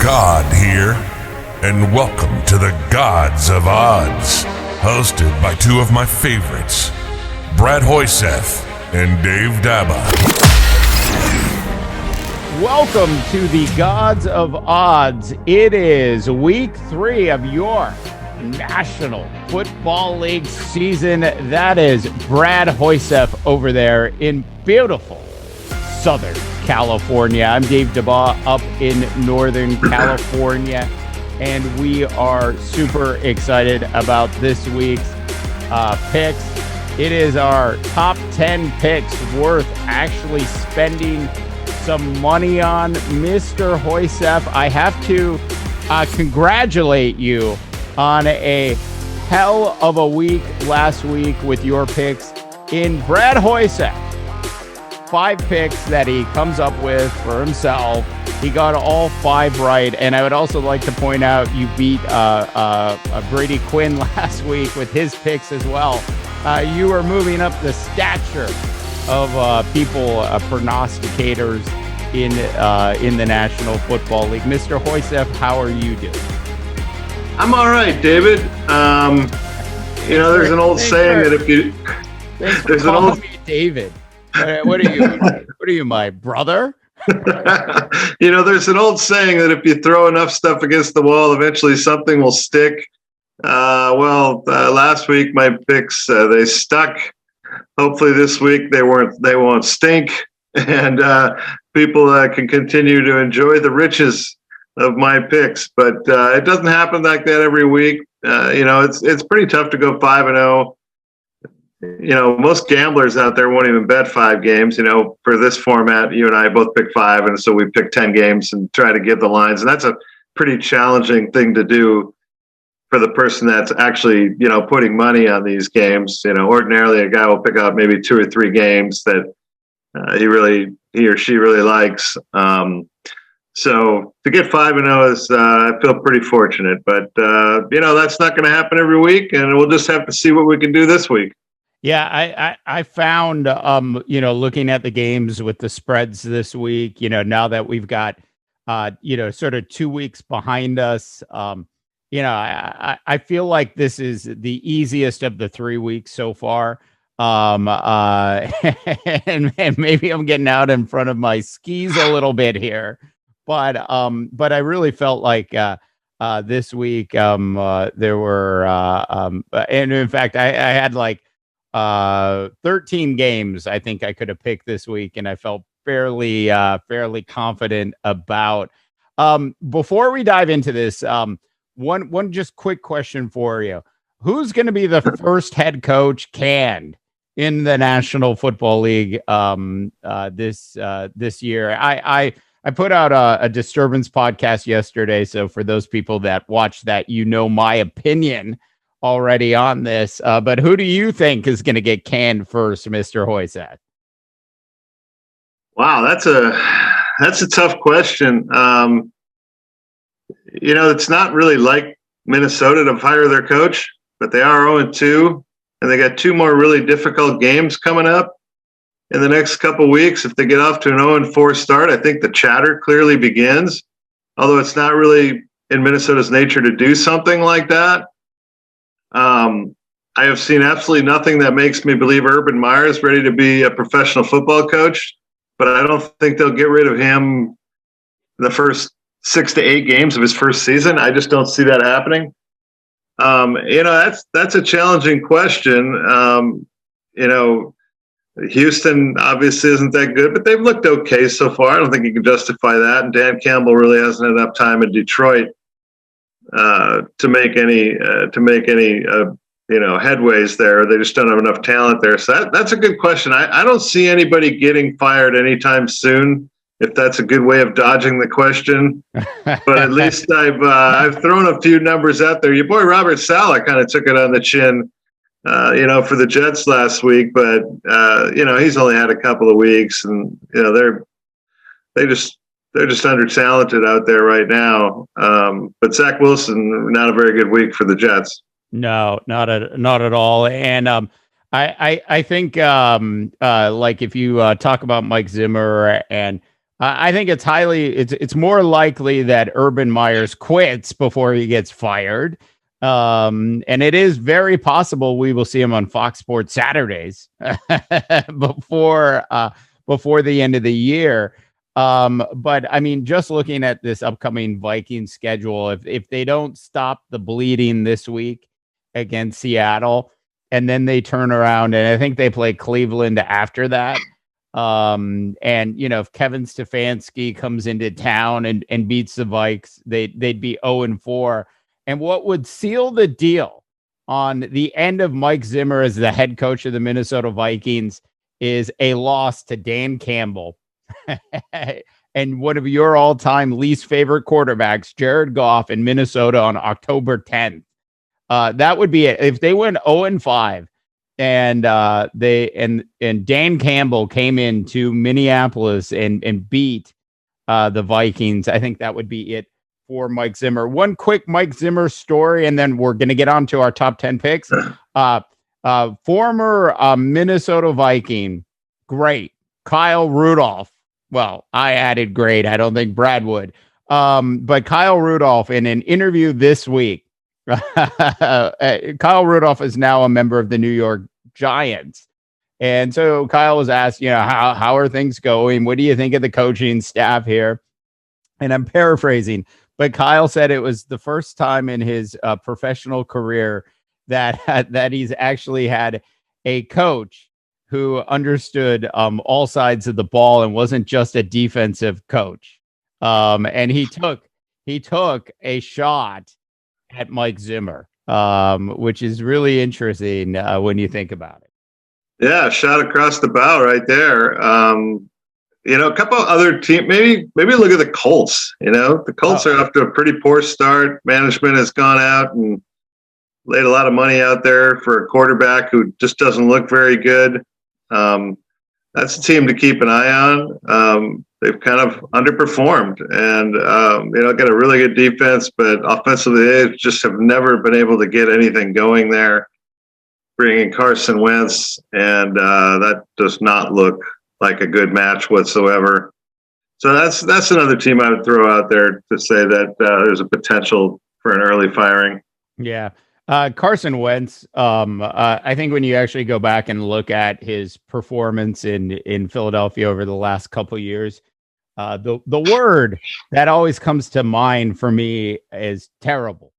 God here, and welcome to the Gods of Odds, hosted by two of my favorites, Brad Hoyseth and Dave Daba. Welcome to the Gods of Odds. It is week 3 of your National Football League season. That is Brad Hoyseth over there in beautiful Southern California. I'm Dave Daba up in Northern California, and we are super excited about this week's picks. It is our top 10 picks worth actually spending some money on. Mr. Hoyseth, I have to congratulate you on a hell of a week last week with your picks. In Brad Hoyseth, 5 picks that he comes up with for himself. He got all 5 right. And I would also like to point out you beat Brady Quinn last week with his picks as well. You are moving up the stature of people, prognosticators in the National Football League. Mr. Hoyseth, how are you doing? I'm all right, David. There's an old saying that if you there's an old me David. What are you, my brother? There's an old saying that if you throw enough stuff against the wall, eventually something will stick. Last week my picks they stuck. Hopefully this week they won't stink, and people can continue to enjoy the riches of my picks. But it doesn't happen like that every week. It's pretty tough to go 5-0. Most gamblers out there won't even bet 5 games. For this format, you and I both pick 5, and so we pick 10 games and try to give the lines. And that's a pretty challenging thing to do for the person that's actually, putting money on these games. Ordinarily a guy will pick out maybe 2 or 3 games that he or she really likes. So to get 5-0 is, I feel pretty fortunate, but that's not going to happen every week, and we'll just have to see what we can do this week. Yeah, I found, looking at the games with the spreads this week, now that we've got, sort of 2 weeks behind us, I feel like this is the easiest of the 3 weeks so far. And maybe I'm getting out in front of my skis a little bit here, but I really felt like, this week, there were, and in fact, I had like, 13 games I think I could have picked this week, and I felt fairly confident about. Before we dive into this, one just quick question for you. Who's going to be the first head coach canned in the National Football League this year? I put out a disturbance podcast yesterday, so for those people that watch that, my opinion already on this, but who do you think is going to get canned first, Mr. Hoyseth? Wow, that's a tough question. It's not really like Minnesota to fire their coach, but they are 0-2, and they got 2 more really difficult games coming up in the next couple weeks. If they get off to an 0-4 start, I think the chatter clearly begins, although it's not really in Minnesota's nature to do something like that. I have seen absolutely nothing that makes me believe Urban Meyer is ready to be a professional football coach, but I don't think they'll get rid of him the first 6 to 8 games of his first season. I just don't see that happening. That's a challenging question. Houston obviously isn't that good, but they've looked okay so far. I don't think you can justify that. And Dan Campbell really hasn't had enough time in Detroit to make any headways there. They just don't have enough talent there. So that's a good question. I don't see anybody getting fired anytime soon, if that's a good way of dodging the question. But at least I've thrown a few numbers out there. Your boy Robert Saleh kind of took it on the chin, for the Jets last week. But he's only had a couple of weeks, and they're just under talented out there right now. But Zach Wilson, not a very good week for the Jets. No, not at all. And I think like if you talk about Mike Zimmer and I think it's more likely that Urban Meyers quits before he gets fired. And it is very possible we will see him on Fox Sports Saturdays before the end of the year. But I mean, just looking at this upcoming Vikings schedule, if they don't stop the bleeding this week against Seattle, and then they turn around and I think they play Cleveland after that. And if Kevin Stefanski comes into town and beats the Vikes, they'd be 0-4. And what would seal the deal on the end of Mike Zimmer as the head coach of the Minnesota Vikings is a loss to Dan Campbell and one of your all-time least favorite quarterbacks, Jared Goff, in Minnesota on October 10th. That would be it. If they went 0-5 and Dan Campbell came into Minneapolis and beat the Vikings, I think that would be it for Mike Zimmer. One quick Mike Zimmer story, and then we're going to get on to our top 10 picks. Former Minnesota Viking, great, Kyle Rudolph. Well, I added great. I don't think Brad would. But Kyle Rudolph, in an interview this week, Kyle Rudolph is now a member of the New York Giants. And so Kyle was asked, how are things going? What do you think of the coaching staff here? And I'm paraphrasing, but Kyle said it was the first time in his professional career that he's actually had a coach who understood all sides of the ball and wasn't just a defensive coach. And he took a shot at Mike Zimmer, which is really interesting when you think about it. Yeah, shot across the bow right there. A couple of other teams, maybe look at the Colts. The Colts are off to a pretty poor start. Management has gone out and laid a lot of money out there for a quarterback who just doesn't look very good. That's a team to keep an eye on. They've kind of underperformed and, got a really good defense, but offensively, they just have never been able to get anything going there. Bringing Carson Wentz, and that does not look like a good match whatsoever. So that's another team I would throw out there to say that there's a potential for an early firing. Yeah. Carson Wentz, I think when you actually go back and look at his performance in Philadelphia over the last couple of years, the word that always comes to mind for me is terrible.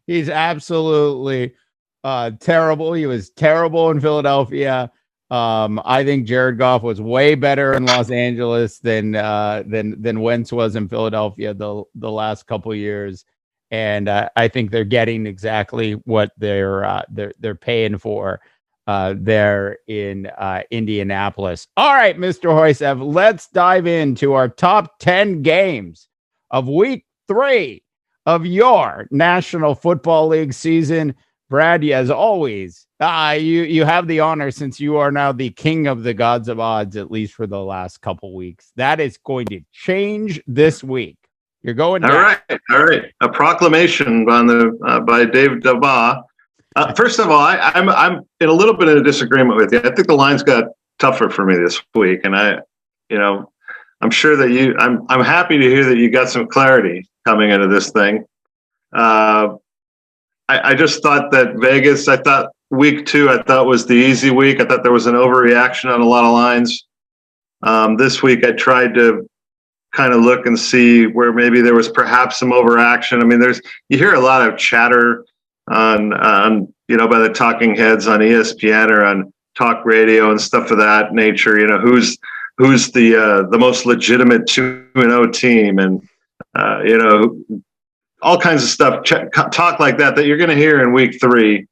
He's absolutely terrible. He was terrible in Philadelphia. I think Jared Goff was way better in Los Angeles than Wentz was in Philadelphia the last couple of years, and I think they're getting exactly what they're paying for there in Indianapolis. All right, Mr. Hoysev, let's dive into our top 10 games of Week 3 of your National Football League season. Brad, as always, you have the honor since you are now the king of the gods of odds, at least for the last couple weeks. That is going to change this week. You're going down. All right. A proclamation by Dave Dabah. First of all, I'm in a little bit of a disagreement with you. I think the lines got tougher for me this week, and I'm sure that I'm happy to hear that you got some clarity coming into this thing. I just thought that Vegas, I thought week 2, was the easy week. I thought there was an overreaction on a lot of lines. This week, I tried to kind of look and see where maybe there was perhaps some overaction. I mean, you hear a lot of chatter on by the talking heads on ESPN or on talk radio and stuff of that nature. Who's the most legitimate 2-0 team, and all kinds of stuff, talk like that you're going to hear in week 3.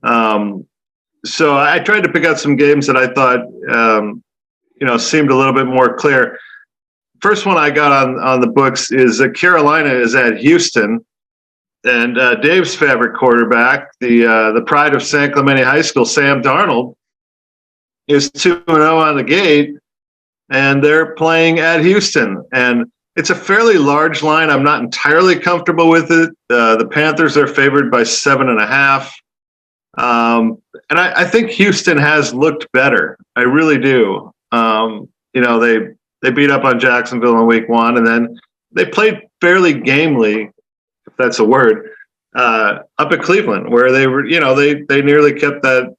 So I tried to pick out some games that I thought, seemed a little bit more clear. First one I got on the books is Carolina is at Houston, and Dave's favorite quarterback, the pride of San Clemente High School, Sam Darnold, is 2-0 on the gate, and they're playing at Houston. And it's a fairly large line. I'm not entirely comfortable with it. The Panthers are favored by 7.5. And I think Houston has looked better. I really do. They beat up on Jacksonville in week 1, and then they played fairly gamely, if that's a word, up at Cleveland, where they were, they nearly kept that.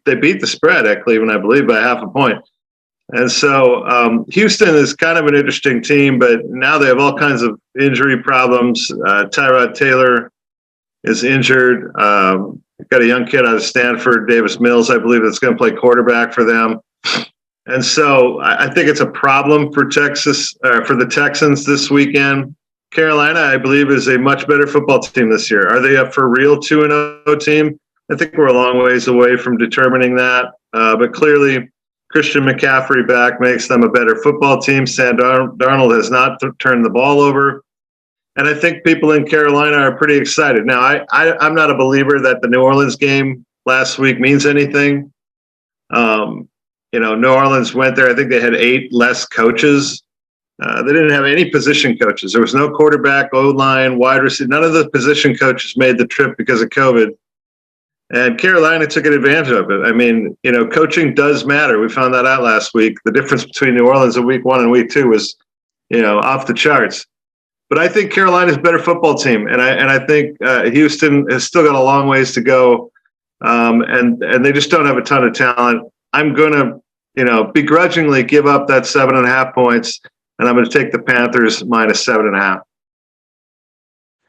They beat the spread at Cleveland, I believe, by half a point. And so Houston is kind of an interesting team, but now they have all kinds of injury problems. Tyrod Taylor is injured. Got a young kid out of Stanford, Davis Mills, I believe, that's going to play quarterback for them. And so I think it's a problem for for the Texans this weekend. Carolina, I believe, is a much better football team this year. Are they a for real 2-0 team? I think we're a long ways away from determining that. But clearly, Christian McCaffrey back makes them a better football team. Sam Darnold has not turned the ball over. And I think people in Carolina are pretty excited. Now, I'm not a believer that the New Orleans game last week means anything. New Orleans went there. I think they had 8 less coaches. They didn't have any position coaches. There was no quarterback, O-line, wide receiver. None of the position coaches made the trip because of COVID. And Carolina took advantage of it. I mean, coaching does matter. We found that out last week. The difference between New Orleans in week 1 and week 2 was, off the charts. But I think Carolina's a better football team, and I think Houston has still got a long ways to go, and they just don't have a ton of talent. I'm going to, begrudgingly give up that 7.5 points, and I'm going to take the Panthers minus 7.5.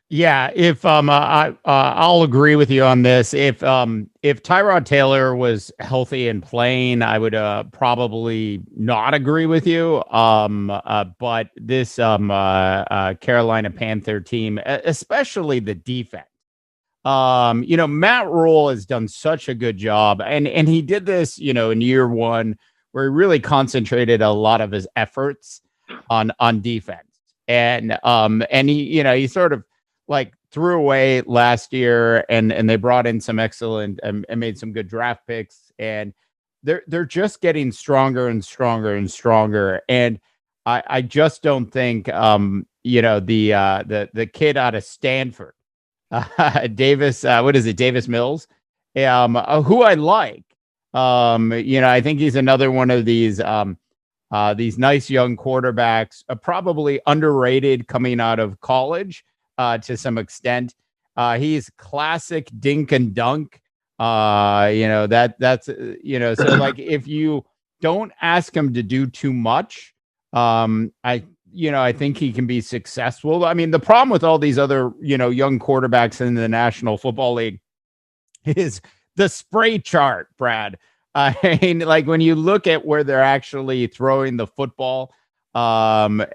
Yeah, if I'll agree with you on this. If Tyrod Taylor was healthy and playing, I would probably not agree with you. But this Carolina Panther team, especially the defense, Matt Rule has done such a good job, and he did this, in year 1, where he really concentrated a lot of his efforts on defense, and he sort of threw away last year, and they brought in some excellent and made some good draft picks, and they're just getting stronger and stronger and stronger. And I just don't think the kid out of Stanford, Davis, Davis Mills, who I like. I think he's another one of these nice young quarterbacks, probably underrated coming out of college. To some extent, he's classic dink and dunk. So if you don't ask him to do too much, I think he can be successful. I mean, the problem with all these other, young quarterbacks in the National Football League is the spray chart, Brad. When you look at where they're actually throwing the football, the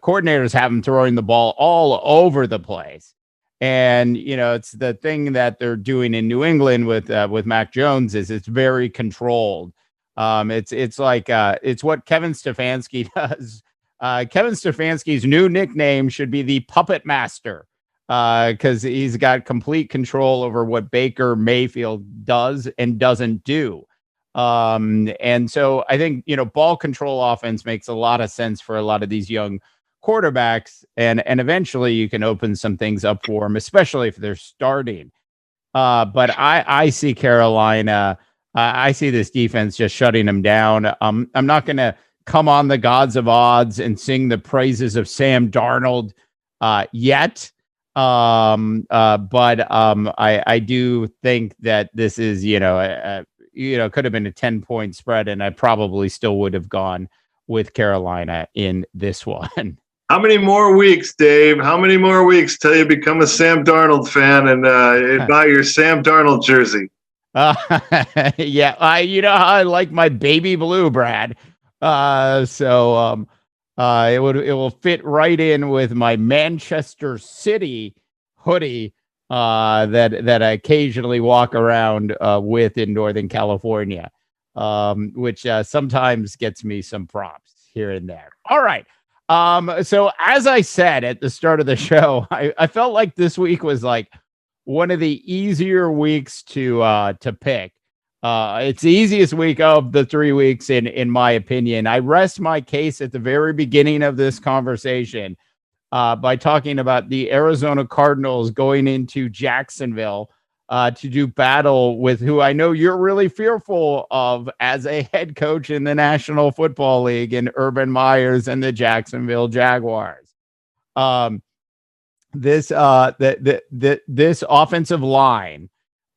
coordinators have them throwing the ball all over the place. And, it's the thing that they're doing in New England with Mac Jones is it's very controlled. It's what Kevin Stefanski does. Kevin Stefanski's new nickname should be the Puppet Master, because he's got complete control over what Baker Mayfield does and doesn't do. And so I think, ball control offense makes a lot of sense for a lot of these young quarterbacks, and eventually you can open some things up for them, especially if they're starting. But I see Carolina, I see this defense just shutting them down. I'm not going to come on the gods of odds and sing the praises of Sam Darnold, yet. But I do think that this is, could have been a 10-point spread, and I probably still would have gone with Carolina in this one. How many more weeks, Dave? How many more weeks till you become a Sam Darnold fan and buy your Sam Darnold jersey? Yeah, I like my baby blue, Brad. So it will fit right in with my Manchester City hoodie that I occasionally walk around with in Northern California, which sometimes gets me some props here and there. All right. So as I said at the start of the show, I felt like this week was like one of the easier weeks to pick. It's the easiest week of the 3 weeks in my opinion. I rest my case at the very beginning of this conversation by talking about the Arizona Cardinals going into Jacksonville to do battle with who I know you're really fearful of as a head coach in the National Football League, in Urban Meyers and the Jacksonville Jaguars. This offensive line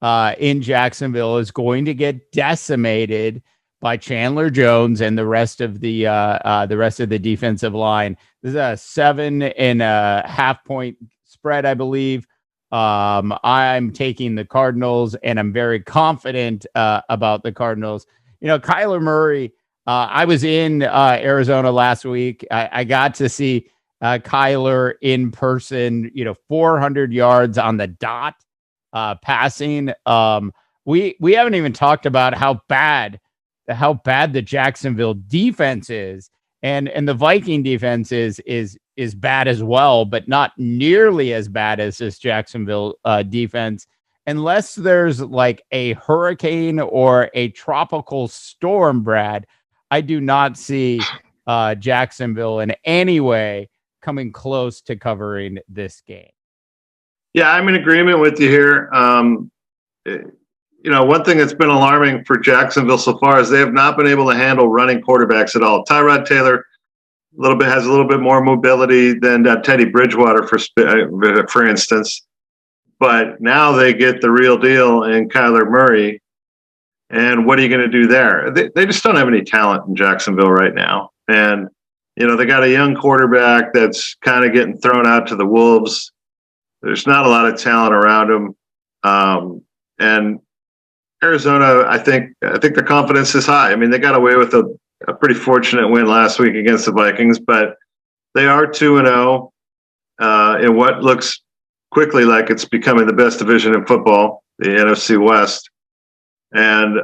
in Jacksonville is going to get decimated by Chandler Jones and the rest of the defensive line. This is a 7.5 point spread, I believe. I'm taking the Cardinals, and I'm very confident about the Cardinals. Kyler Murray. I was in Arizona last week. I got to see Kyler in person. 400 yards on the dot passing. We haven't even talked about how bad the Jacksonville defense is, and the Viking defense is bad as well, but not nearly as bad as this Jacksonville defense. Unless there's like a hurricane or a tropical storm, Brad, I do not see Jacksonville in any way coming close to covering this game. Yeah, I'm in agreement with you here. One thing that's been alarming for Jacksonville so far is they have not been able to handle running quarterbacks at all. Tyrod Taylor has a little bit more mobility than Teddy Bridgewater, for instance. But now they get the real deal in Kyler Murray. And what are you going to do there? They just don't have any talent in Jacksonville right now. And, they got a young quarterback that's kind of getting thrown out to the wolves. There's not a lot of talent around him. And Arizona, I think the confidence is high. I mean, they got away with a pretty fortunate win last week against the Vikings, but they are 2-0 in what looks quickly like it's becoming the best division in football, the NFC West. And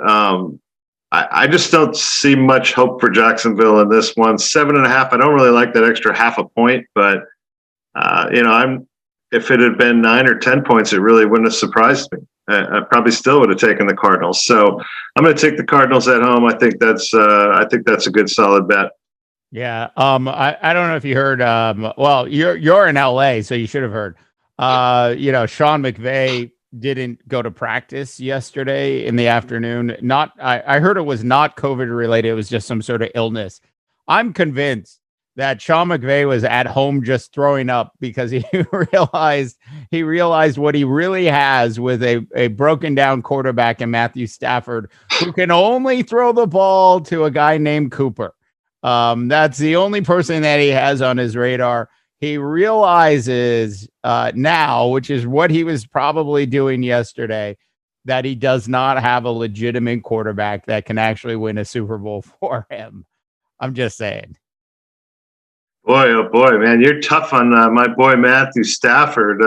I just don't see much hope for Jacksonville in this one. 7.5. I don't really like that extra half a point, but if it had been 9 or 10 points, it really wouldn't have surprised me. I probably still would have taken the Cardinals. So I'm going to take the Cardinals at home. I think that's a good solid bet. Yeah. I don't know if you heard. Well, you're in LA, so you should have heard. Sean McVay didn't go to practice yesterday in the afternoon. I heard it was not COVID related. It was just some sort of illness. I'm convinced that Sean McVay was at home just throwing up because he realized what he really has with a broken down quarterback in Matthew Stafford, who can only throw the ball to a guy named Cooper. That's the only person that he has on his radar. He realizes now, which is what he was probably doing yesterday, that he does not have a legitimate quarterback that can actually win a Super Bowl for him. I'm just saying. Boy, oh boy, man, you're tough on my boy Matthew Stafford.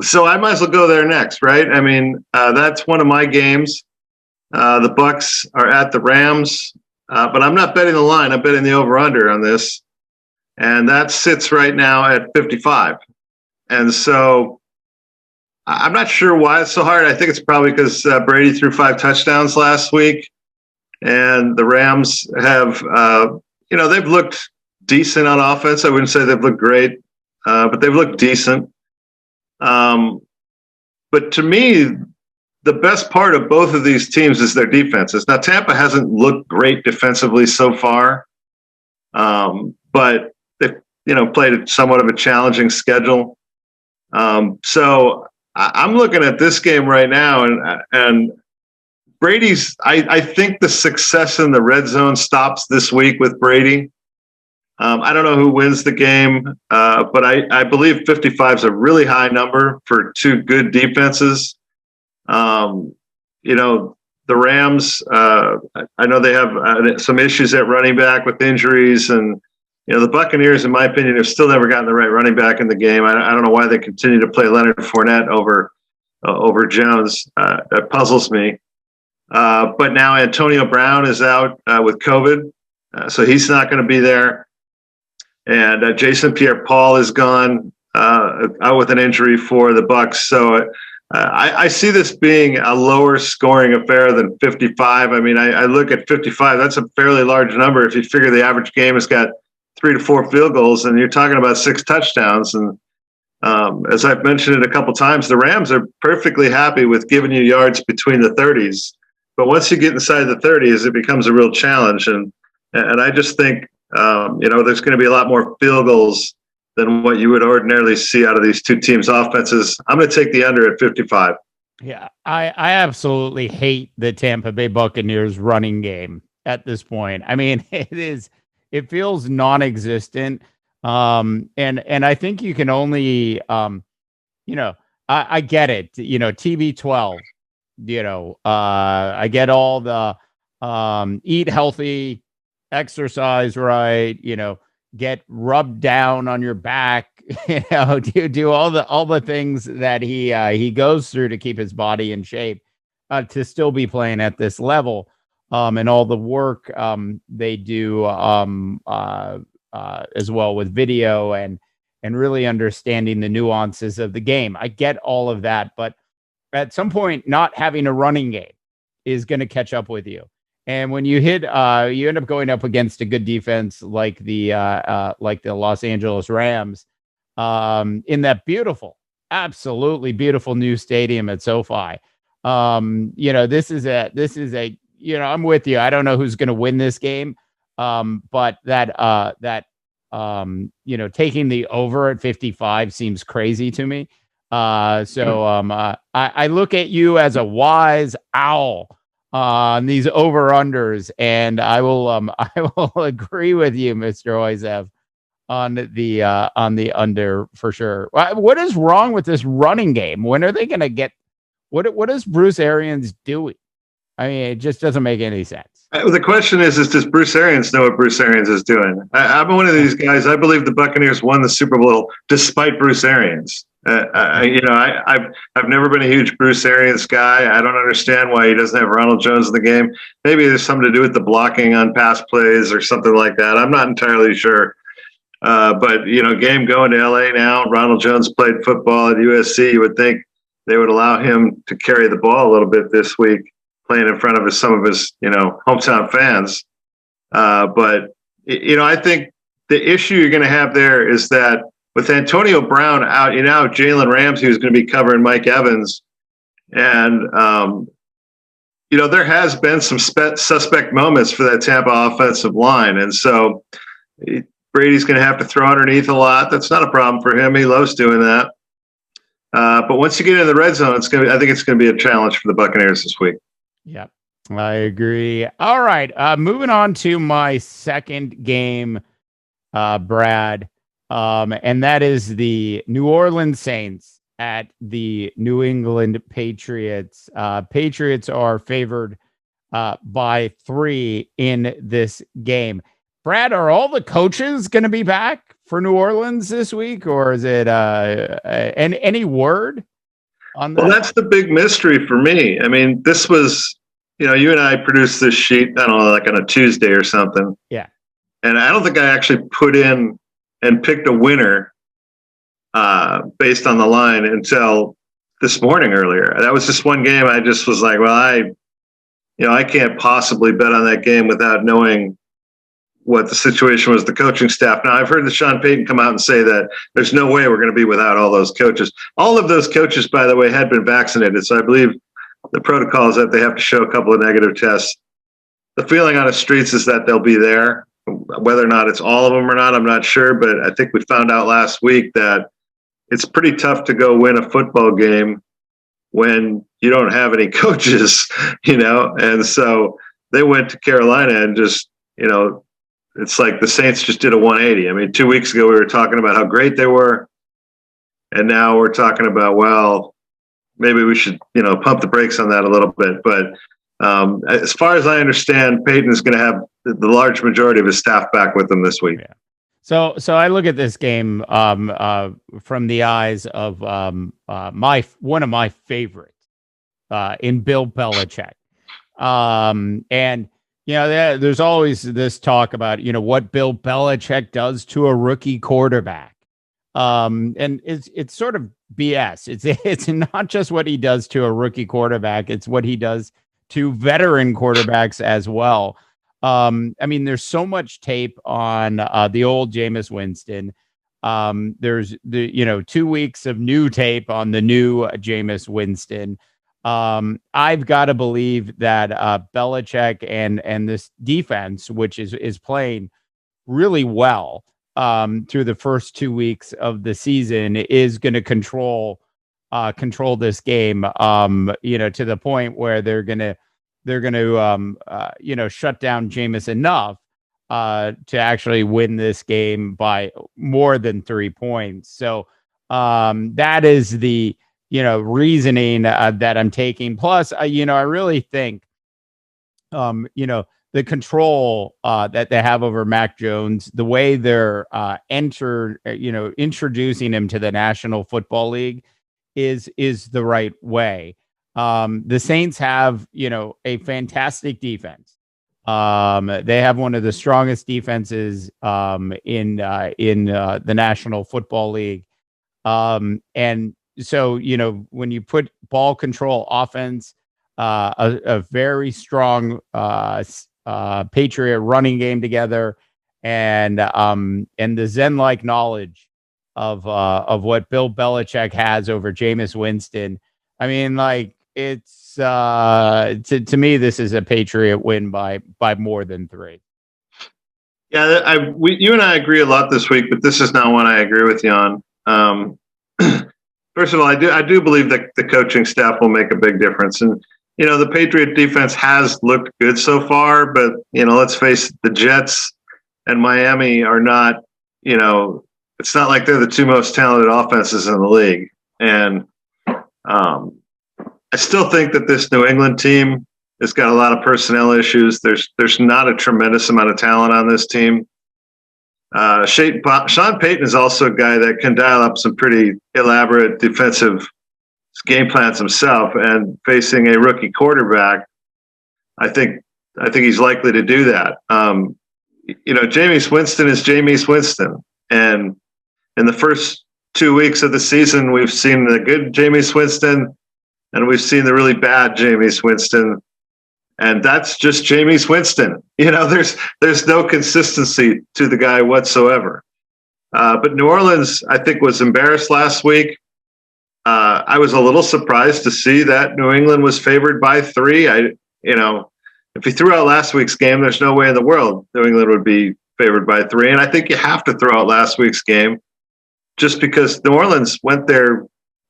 So I might as well go there next, right? I mean, that's one of my games. The Bucs are at the Rams, but I'm not betting the line. I'm betting the over/under on this, and that sits right now at 55. And so I'm not sure why it's so hard. I think it's probably because Brady threw 5 touchdowns last week, and the Rams have, they've looked decent on offense. I wouldn't say they've looked great, but they've looked decent. But to me, the best part of both of these teams is their defenses. Now, Tampa hasn't looked great defensively so far, but they've played somewhat of a challenging schedule. So I'm looking at this game right now, and Brady's. I think the success in the red zone stops this week with Brady. I don't know who wins the game, but I believe 55 is a really high number for two good defenses. The Rams, I know they have some issues at running back with injuries, and the Buccaneers, in my opinion, have still never gotten the right running back in the game. I don't know why they continue to play Leonard Fournette over Jones. That puzzles me. But now Antonio Brown is out with COVID, so he's not going to be there. And Jason Pierre-Paul is gone out with an injury for the Bucs. So I see this being a lower scoring affair than 55. I mean, I look at 55. That's a fairly large number. If you figure the average game has got 3 to 4 field goals, and you're talking about 6 touchdowns, and As I've mentioned it a couple times, the Rams are perfectly happy with giving you yards between the 30s. But once you get inside the 30s, it becomes a real challenge. And I just think, there's going to be a lot more field goals than what you would ordinarily see out of these two teams' offenses. I'm going to take the under at 55. Yeah, I absolutely hate the Tampa Bay Buccaneers running game at this point. I mean, it feels non-existent. And I think you can only, I get it, TB12, I get all the, eat healthy, exercise right, get rubbed down on your back, do all the things that he goes through to keep his body in shape, to still be playing at this level, and all the work they do as well with video and really understanding the nuances of the game. I get all of that, but at some point, not having a running game is going to catch up with you. And when you hit, you end up going up against a good defense like the Los Angeles Rams, in that beautiful, absolutely beautiful new stadium at SoFi. This is a, I'm with you. I don't know who's going to win this game. But taking the over at 55 seems crazy to me. I look at you as a wise owl on these over-unders, and I will agree with you, Mr. Oizev, on the under for sure. What is wrong with this running game? When are they going to get? What is Bruce Arians doing? I mean, it just doesn't make any sense. The question is does Bruce Arians know what Bruce Arians is doing? I'm one of these guys. I believe the Buccaneers won the Super Bowl despite Bruce Arians. I've never been a huge Bruce Arians guy. I don't understand why he doesn't have Ronald Jones in the game. Maybe there's something to do with the blocking on pass plays or something like that. I'm not entirely sure. But game going to LA now. Ronald Jones played football at USC. You would think they would allow him to carry the ball a little bit this week, playing in front of some of his, hometown fans. But I think the issue you're going to have there is that with Antonio Brown out, Jalen Ramsey was going to be covering Mike Evans. And, there has been some suspect moments for that Tampa offensive line. And so Brady's going to have to throw underneath a lot. That's not a problem for him. He loves doing that. But once you get into the red zone, I think it's going to be a challenge for the Buccaneers this week. Yep, I agree. All right, moving on to my second game, Brad, and that is the New Orleans Saints at the New England Patriots. Patriots are favored by 3 in this game. Brad, are all the coaches going to be back for New Orleans this week, or is it any word on that? Well, that's the big mystery for me. I mean, this was, you and I produced this sheet, I don't know, like on a Tuesday or something. Yeah. And I don't think I actually put in and picked a winner based on the line until this morning earlier. That was just one game I just was like, well, I can't possibly bet on that game without knowing what the situation was, the coaching staff. Now, I've heard that Sean Payton come out and say that there's no way we're going to be without all those coaches. All of those coaches, by the way, had been vaccinated. So I believe the protocol is that they have to show a couple of negative tests. The feeling on the streets is that they'll be there. Whether or not it's all of them or not, I'm not sure. But I think we found out last week that it's pretty tough to go win a football game when you don't have any coaches, And so they went to Carolina and just, it's like the Saints just did a 180. I mean, 2 weeks ago, we were talking about how great they were. And now we're talking about, well, maybe we should, pump the brakes on that a little bit. But as far as I understand, Peyton is going to have the large majority of his staff back with him this week. Yeah. So I look at this game from the eyes of one of my favorites in Bill Belichick. And there's always this talk about, what Bill Belichick does to a rookie quarterback. And it's sort of BS. It's not just what he does to a rookie quarterback. It's what he does to veteran quarterbacks as well. I mean, there's so much tape on the old Jameis Winston. There's 2 weeks of new tape on the new Jameis Winston. I've got to believe that Belichick and this defense, which is playing really well through the first 2 weeks of the season, is going to control this game. To the point where they're gonna shut down Jameis enough to actually win this game by more than 3 points. So that is the reasoning that I'm taking. Plus, I really think the control that they have over Mac Jones, the way they're introducing him to the National Football League is the right way. The Saints have a fantastic defense. They have one of the strongest defenses in the National Football League. And so, when you put ball control offense, a very strong Patriot running game together, and the Zen-like knowledge of what Bill Belichick has over Jameis Winston, I mean, like, it's to me, this is a Patriot win by more than 3. Yeah, you and I agree a lot this week, but this is not one I agree with you on. First of all, I do believe that the coaching staff will make a big difference, and the Patriot defense has looked good so far, but let's face it, the Jets and Miami are not. It's not like they're the 2 most talented offenses in the league, and I still think that this New England team has got a lot of personnel issues. There's not a tremendous amount of talent on this team. Sean Payton is also a guy that can dial up some pretty elaborate defensive game plans himself, and facing a rookie quarterback, I think he's likely to do that. Jameis Winston is Jameis Winston, and in the first 2 weeks of the season, we've seen the good Jameis Winston, and we've seen the really bad Jameis Winston, and that's just Jameis Winston. There's no consistency to the guy whatsoever. But New Orleans, I think, was embarrassed last week. I was a little surprised to see that New England was favored by 3. If you threw out last week's game, there's no way in the world New England would be favored by 3. And I think you have to throw out last week's game just because New Orleans went there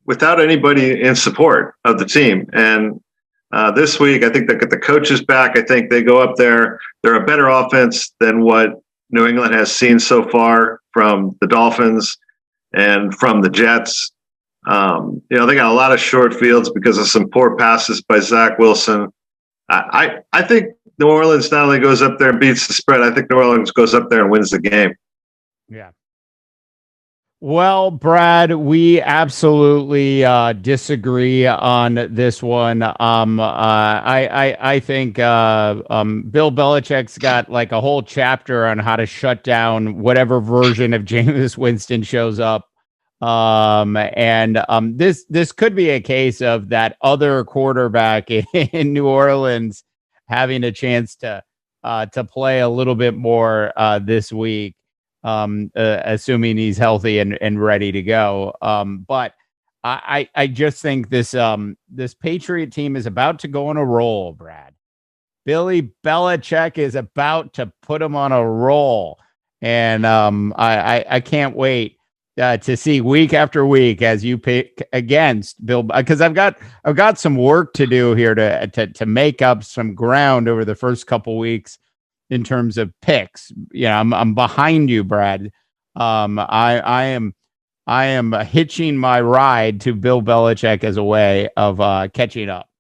without anybody in support of the team. And this week, I think they get the coaches back. I think they go up there. They're a better offense than what New England has seen so far from the Dolphins and from the Jets. They got a lot of short fields because of some poor passes by Zach Wilson. I think New Orleans not only goes up there and beats the spread, I think New Orleans goes up there and wins the game. Yeah. Well, Brad, we absolutely disagree on this one. I think Bill Belichick's got like a whole chapter on how to shut down whatever version of Jameis Winston shows up. This could be a case of that other quarterback in New Orleans having a chance to play a little bit more this week. Assuming he's healthy and ready to go. But I just think this Patriot team is about to go on a roll, Brad. Billy Belichick is about to put him on a roll. And I can't wait to see week after week as you pick against Bill, because I've got some work to do here to make up some ground over the first couple weeks in terms of picks. I'm behind you, Brad. I am hitching my ride to Bill Belichick as a way of catching up.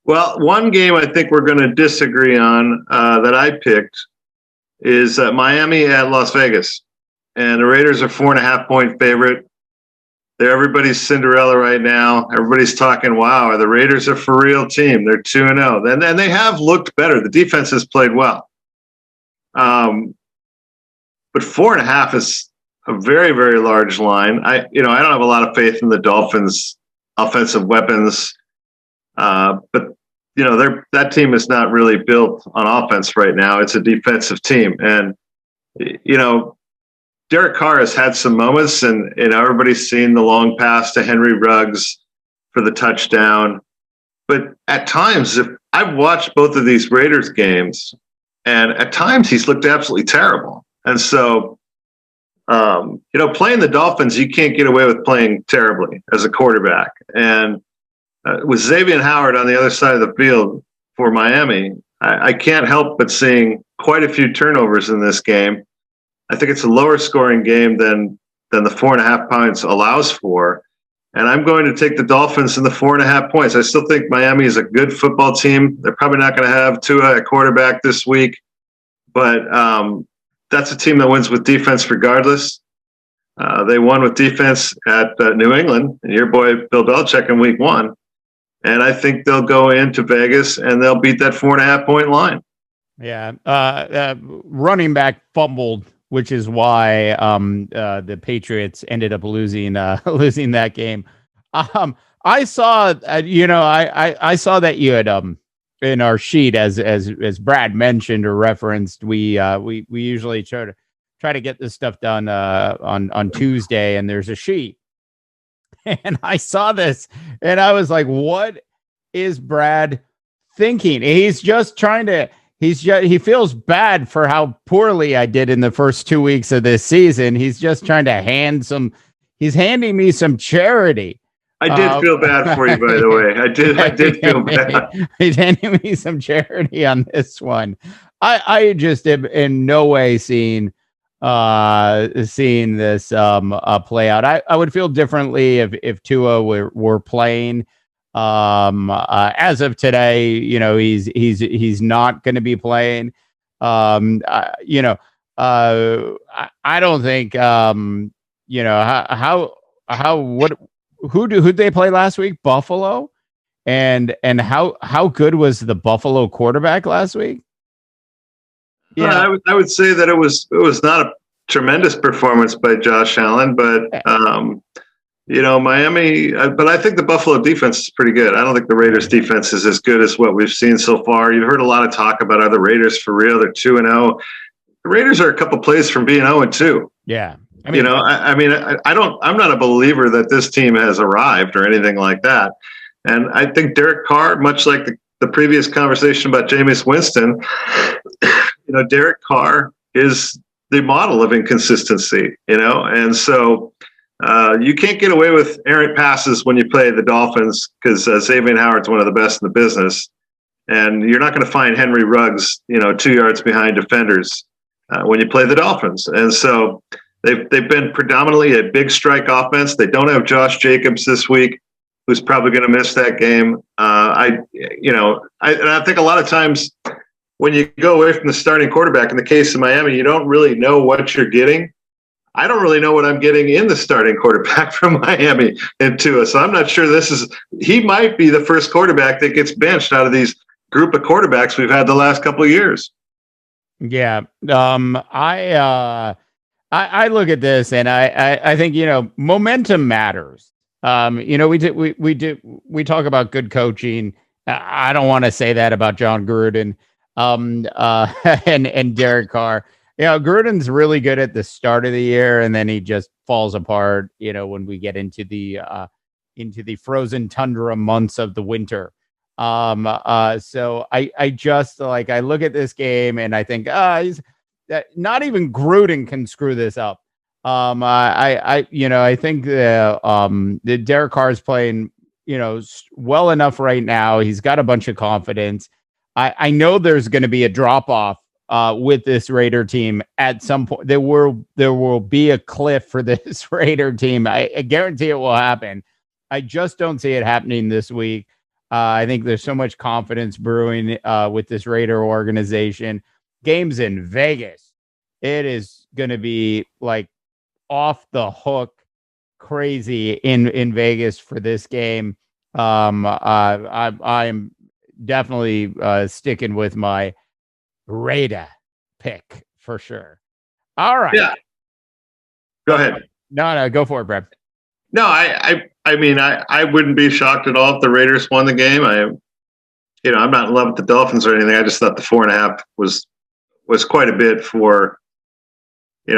Well, one game I think we're going to disagree on that I picked is Miami at Las Vegas. And the Raiders are 4.5-point favorite. They're everybody's Cinderella right now. Everybody's talking, wow, the Raiders are for real team. They're 2-0. And they have looked better. The defense has played well. But 4.5 is a very, very large line. I don't have a lot of faith in the Dolphins' offensive weapons. But that team is not really built on offense right now. It's a defensive team. And, Derek Carr has had some moments, and everybody's seen the long pass to Henry Ruggs for the touchdown. But at times, if I've watched both of these Raiders games, and at times he's looked absolutely terrible. And so, playing the Dolphins, you can't get away with playing terribly as a quarterback. And with Xavier Howard on the other side of the field for Miami, I can't help but seeing quite a few turnovers in this game. I think it's a lower scoring game than the 4.5 points allows for. And I'm going to take the Dolphins in the 4.5 points. I still think Miami is a good football team. They're probably not going to have Tua at quarterback this week, but that's a team that wins with defense regardless. They won with defense at New England, and your boy Bill Belichick in week 1. And I think they'll go into Vegas and they'll beat that 4.5 point line. Yeah. Running back fumbled, which is why the Patriots ended up losing that game. I saw, I saw that you had in our sheet as Brad mentioned or referenced. We usually try to get this stuff done on Tuesday, and there's a sheet. And I saw this, and I was like, "What is Brad thinking?" He's just trying to. He feels bad for how poorly I did in the first 2 weeks of this season. He's just trying to he's handing me some charity. I did feel bad for you, by the way. I did feel bad. He's handing me some charity on this one. I just am in no way seeing this play out. I would feel differently if Tua were playing. As of today, he's not going to be playing. I don't think, who'd they play last week? Buffalo. And how good was the Buffalo quarterback last week? Yeah, I would say that it was not a tremendous performance by Josh Allen, but Miami, but I think the Buffalo defense is pretty good. I don't think the Raiders defense is as good as what we've seen so far. You've heard a lot of talk about, are the Raiders for real? They're 2-0. The Raiders are a couple plays from being 0-2. Yeah. I'm not a believer that this team has arrived or anything like that. And I think Derek Carr, much like the previous conversation about Jameis Winston, Derek Carr is the model of inconsistency, and so you can't get away with errant passes when you play the Dolphins because Xavier Howard's one of the best in the business, and you're not going to find Henry Ruggs, 2 yards behind defenders when you play the Dolphins. And so they've been predominantly a big strike offense. They don't have Josh Jacobs this week, who's probably going to miss that game. I think a lot of times when you go away from the starting quarterback, in the case of Miami, you don't really know what you're getting. I don't really know what I'm getting in the starting quarterback from Miami and Tua. So I'm not sure he might be the first quarterback that gets benched out of these group of quarterbacks we've had the last couple of years. Yeah. I look at this and I think, momentum matters. We talk about good coaching. I don't want to say that about John Gruden and Derek Carr. Gruden's really good at the start of the year, and then he just falls apart, when we get into the frozen tundra months of the winter. So I just I look at this game and I think, not even Gruden can screw this up. I think the Derek Carr is playing, well enough right now. He's got a bunch of confidence. I know there's going to be a drop off with this Raider team at some point. There will be a cliff for this Raider team. I guarantee it will happen. I just don't see it happening this week. I think there's so much confidence brewing with this Raider organization. Games in Vegas, it is going to be like off the hook crazy in Vegas for this game. I'm definitely sticking with my Raider pick for sure. All right. Yeah. Go ahead. No, go for it, Brad. No, I wouldn't be shocked at all if the Raiders won the game. I'm not in love with the Dolphins or anything. I just thought the 4.5 was quite a bit for,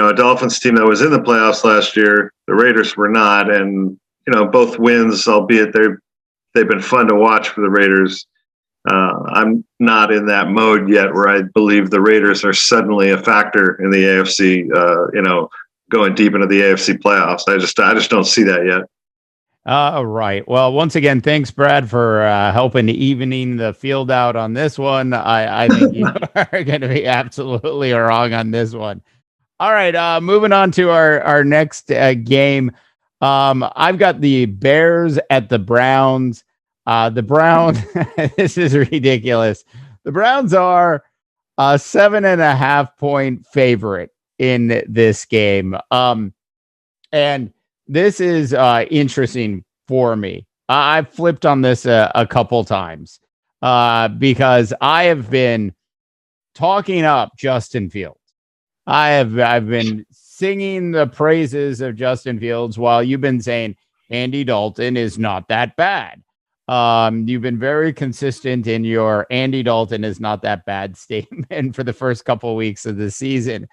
a Dolphins team that was in the playoffs last year. The Raiders were not, and both wins, albeit they've been fun to watch for the Raiders. I'm not in that mode yet where I believe the Raiders are suddenly a factor in the AFC. Going deep into the AFC playoffs. I just don't see that yet. Right. Well, once again, thanks, Brad, for helping evening the field out on this one. I think you are going to be absolutely wrong on this one. All right. Moving on to our next game. I've got the Bears at the Browns. The Browns, this is ridiculous. The Browns are a 7.5-point favorite in this game. And this is interesting for me. I've flipped on this a couple times because I have been talking up Justin Fields. I've been singing the praises of Justin Fields while you've been saying Andy Dalton is not that bad. You've been very consistent in your Andy Dalton is not that bad statement for the first couple of weeks of the season.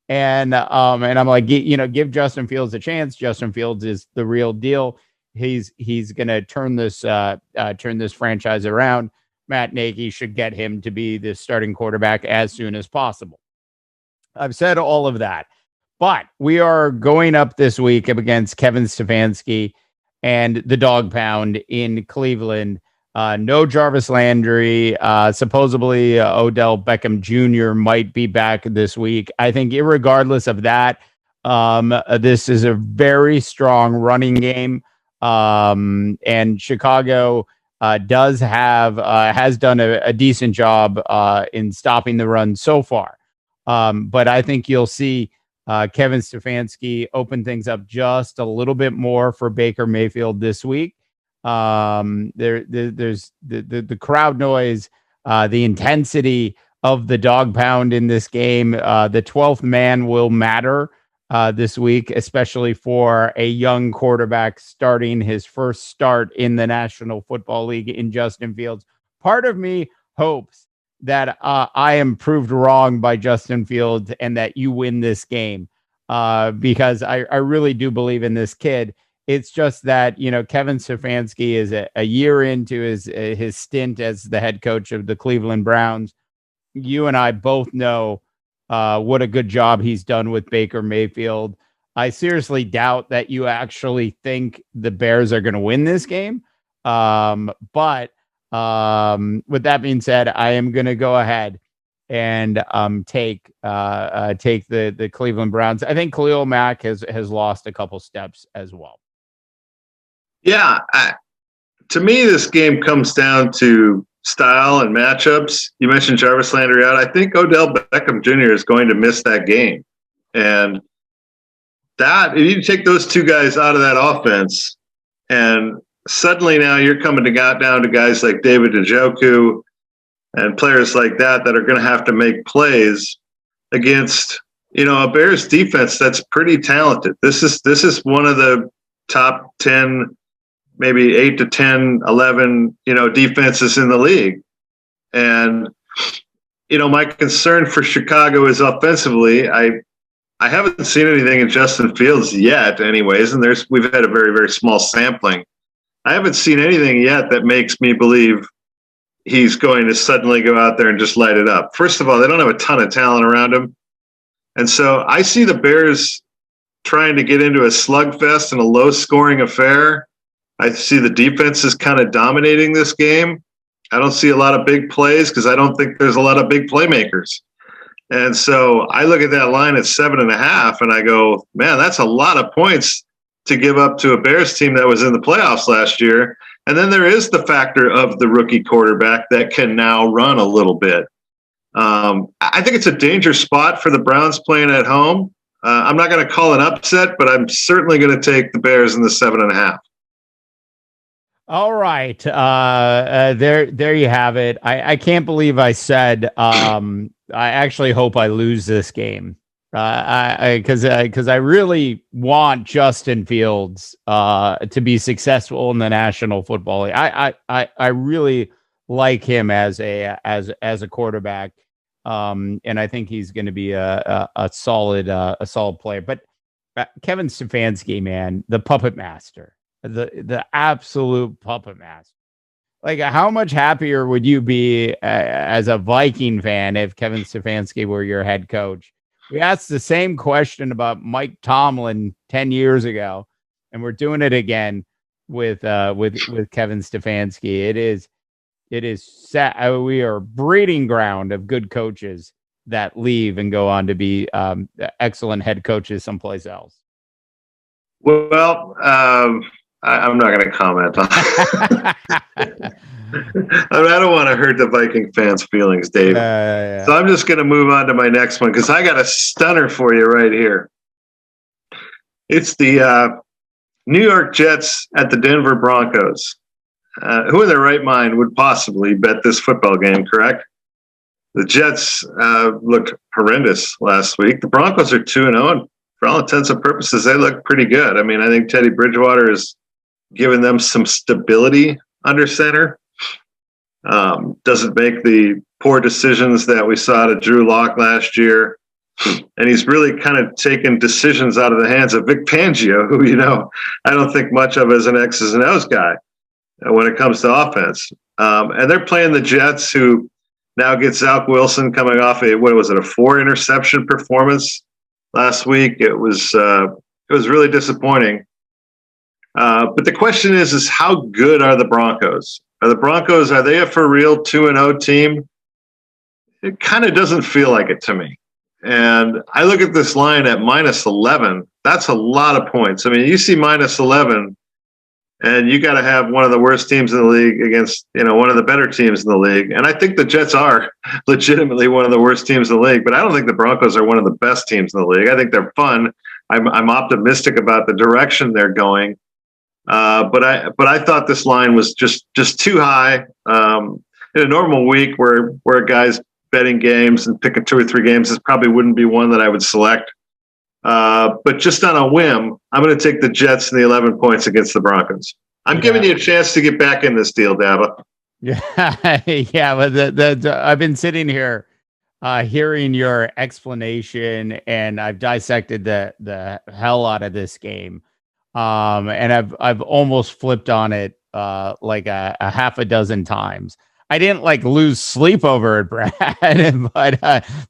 And I'm like, give Justin Fields a chance. Justin Fields is the real deal. He's going to turn this franchise around. Matt Nagy should get him to be the starting quarterback as soon as possible. I've said all of that, but we are going up this week up against Kevin Stefanski and the Dog Pound in Cleveland. No Jarvis Landry. Supposedly Odell Beckham Jr. might be back this week. I think irregardless of that, this is a very strong running game. And Chicago has done a decent job in stopping the run so far. But I think you'll see Kevin Stefanski open things up just a little bit more for Baker Mayfield this week. There's the crowd noise, the intensity of the Dog Pound in this game. The 12th man will matter this week, especially for a young quarterback starting his first start in the National Football League in Justin Fields. Part of me hopes that I am proved wrong by Justin Fields and that you win this game because I really do believe in this kid. It's just that, Kevin Stefanski is a year into his stint as the head coach of the Cleveland Browns. You and I both know what a good job he's done with Baker Mayfield. I seriously doubt that you actually think the Bears are going to win this game. But with that being said, I am going to go ahead and take the Cleveland Browns. I think Khalil Mack has lost a couple steps as well. Yeah, to me, this game comes down to style and matchups. You mentioned Jarvis Landry out. I think Odell Beckham Jr. is going to miss that game. And if you take those two guys out of that offense, and suddenly now you're coming down to guys like David Njoku and players like that are going to have to make plays against, a Bears defense that's pretty talented. This is one of the top 10, maybe 8 to 10, 11, defenses in the league. And, my concern for Chicago is offensively, I haven't seen anything in Justin Fields yet anyways, and we've had a very, very small sampling. I haven't seen anything yet that makes me believe he's going to suddenly go out there and just light it up. First of all, they don't have a ton of talent around him. And so I see the Bears trying to get into a slugfest and a low-scoring affair. I see the defense is kind of dominating this game. I don't see a lot of big plays because I don't think there's a lot of big playmakers. And so I look at that line at 7.5 and I go, man, that's a lot of points to give up to a Bears team that was in the playoffs last year. And then there is the factor of the rookie quarterback that can now run a little bit. I think it's a dangerous spot for the Browns playing at home. I'm not going to call an upset, but I'm certainly going to take the Bears in the 7.5. All right. There you have it. I can't believe I said, I actually hope I lose this game. Because I really want Justin Fields to be successful in the National Football League. I really like him as a quarterback. And I think he's going to be a solid player. But Kevin Stefanski, man, the puppet master, the absolute puppet master. Like, how much happier would you be as a Viking fan if Kevin Stefanski were your head coach? We asked the same question about Mike Tomlin 10 years ago, and we're doing it again with Kevin Stefanski. It is sad. We are breeding ground of good coaches that leave and go on to be excellent head coaches someplace else. Well, I'm not going to comment on that. I don't want to hurt the Viking fans' feelings, Dave. Yeah. So I'm just going to move on to my next one because I got a stunner for you right here. It's the New York Jets at the Denver Broncos. Who in their right mind would possibly bet this football game, correct? The Jets looked horrendous last week. The Broncos are 2-0, and for all intents and purposes, they look pretty good. I mean, I think Teddy Bridgewater has given them some stability under center. Doesn't make the poor decisions that we saw to Drew Lock last year. And he's really kind of taken decisions out of the hands of Vic Fangio, who, I don't think much of as an X's and O's guy when it comes to offense. And they're playing the Jets, who now get Zach Wilson coming off a 4-interception performance last week. It was really disappointing. But the question is how good are the Broncos? Are they a for real 2-0 team? It kind of doesn't feel like it to me. And I look at this line at -11. That's a lot of points. I mean, you see -11, and you got to have one of the worst teams in the league against, one of the better teams in the league. And I think the Jets are legitimately one of the worst teams in the league, but I don't think the Broncos are one of the best teams in the league. I think they're fun. I'm optimistic about the direction they're going. But I thought this line was just too high. In a normal week where a guy's betting games and picking 2 or 3 games, this probably wouldn't be one that I would select. But just on a whim, I'm going to take the Jets and the 11 points against the Broncos. I'm giving you a chance to get back in this deal, Daba. Yeah. But I've been sitting here hearing your explanation, and I've dissected the hell out of this game. And I've almost flipped on it like a half a dozen times. I didn't lose sleep over it, Brad,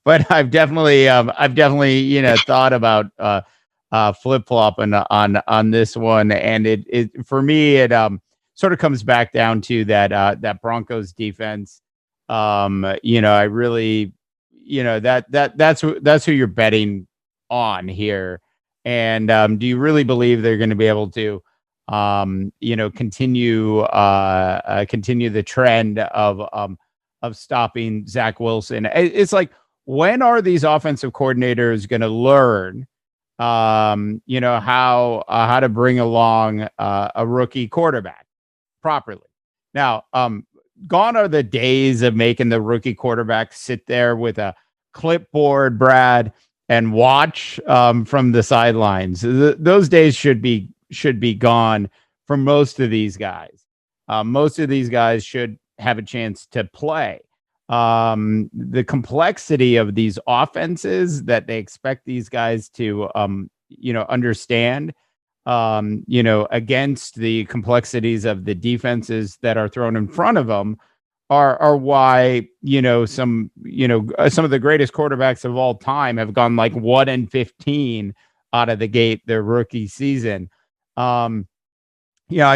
but I've definitely thought about flip-flopping on this one, and it for me it sort of comes back down to that Broncos defense. I really that's who you're betting on here. And do you really believe they're going to be able to, continue the trend of stopping Zach Wilson? It's like, when are these offensive coordinators going to learn, how to bring along a rookie quarterback properly? Now, gone are the days of making the rookie quarterback sit there with a clipboard, Brad, and watch from the sidelines. Those days should be gone for most of these guys. Most of these guys should have a chance to play. The complexity of these offenses that they expect these guys to, understand, against the complexities of the defenses that are thrown in front of them, are why some of the greatest quarterbacks of all time have gone 1-15 out of the gate their rookie season. I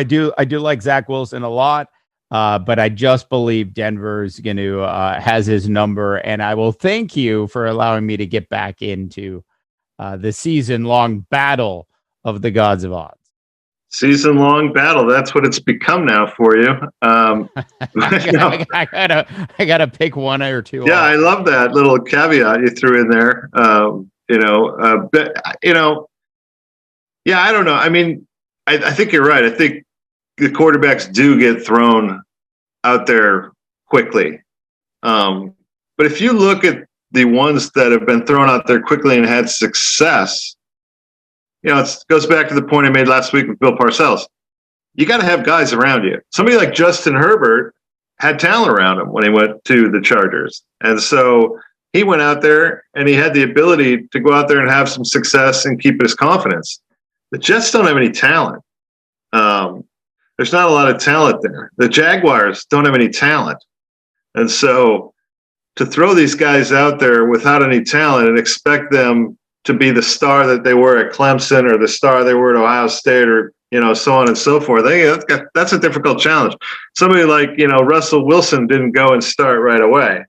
do like Zach Wilson a lot, but I just believe Denver's going to has his number, and I will thank you for allowing me to get back into the season-long battle of the gods of odds. Season-long battle. That's what it's become now for you. I gotta pick one or two. Yeah, I love that little caveat you threw in there. Yeah, I don't know. I mean, I think you're right. I think the quarterbacks do get thrown out there quickly. But if you look at the ones that have been thrown out there quickly and had success, it goes back to the point I made last week with Bill Parcells. You got to have guys around you. Somebody like Justin Herbert had talent around him when he went to the Chargers. And so he went out there and he had the ability to go out there and have some success and keep his confidence. The Jets don't have any talent. There's not a lot of talent there. The Jaguars don't have any talent. And so to throw these guys out there without any talent and expect them to be the star that they were at Clemson or the star they were at Ohio State or, so on and so forth, that's a difficult challenge. Somebody like, Russell Wilson didn't go and start right away.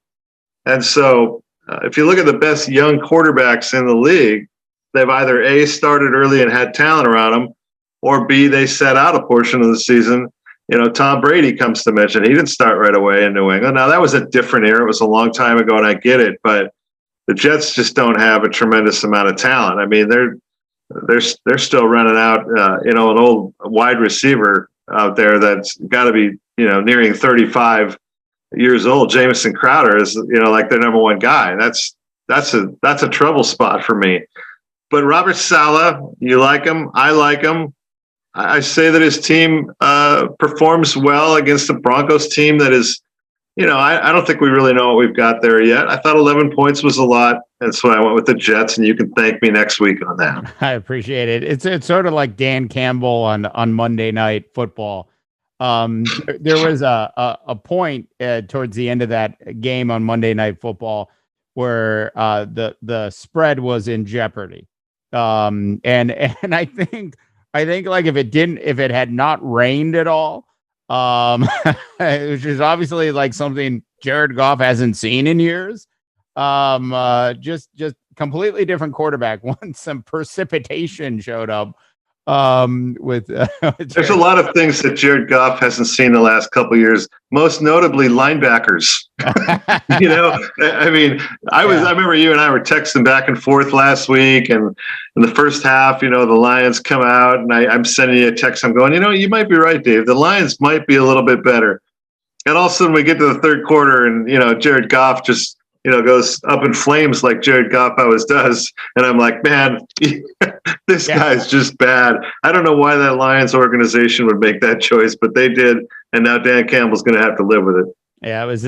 And so if you look at the best young quarterbacks in the league, they've either A, started early and had talent around them, or B, they sat out a portion of the season. Tom Brady comes to mention. He didn't start right away in New England. Now, that was a different era. It was a long time ago, and I get it. But the Jets just don't have a tremendous amount of talent. I mean, they're still running out, an old wide receiver out there that's got to be, nearing 35 years old. Jamison Crowder is, like their number one guy. That's a trouble spot for me. But Robert Saleh, you like him. I like him. I say that his team performs well against the Broncos team that is, I don't think we really know what we've got there yet. I thought 11 points was a lot. And so I went with the Jets, and you can thank me next week on that. I appreciate it. It's sort of like Dan Campbell on Monday Night Football. There was a point towards the end of that game on Monday Night Football where the spread was in jeopardy. And I think like if it had not rained at all, which is obviously like something Jared Goff hasn't seen in years. Just completely different quarterback. Once some precipitation showed up, with there's a lot of things that Jared Goff hasn't seen the last couple of years, most notably linebackers. I mean, I remember you and I were texting back and forth last week, and in the first half, the Lions come out, and I'm sending you a text. I'm going, you might be right, Dave. The Lions might be a little bit better. And all of a sudden we get to the third quarter, and, Jared Goff just, goes up in flames like Jared Goff always does. And I'm like, man, this guy's just bad. I don't know why that Lions organization would make that choice, but they did. And now Dan Campbell's going to have to live with it. Yeah, it was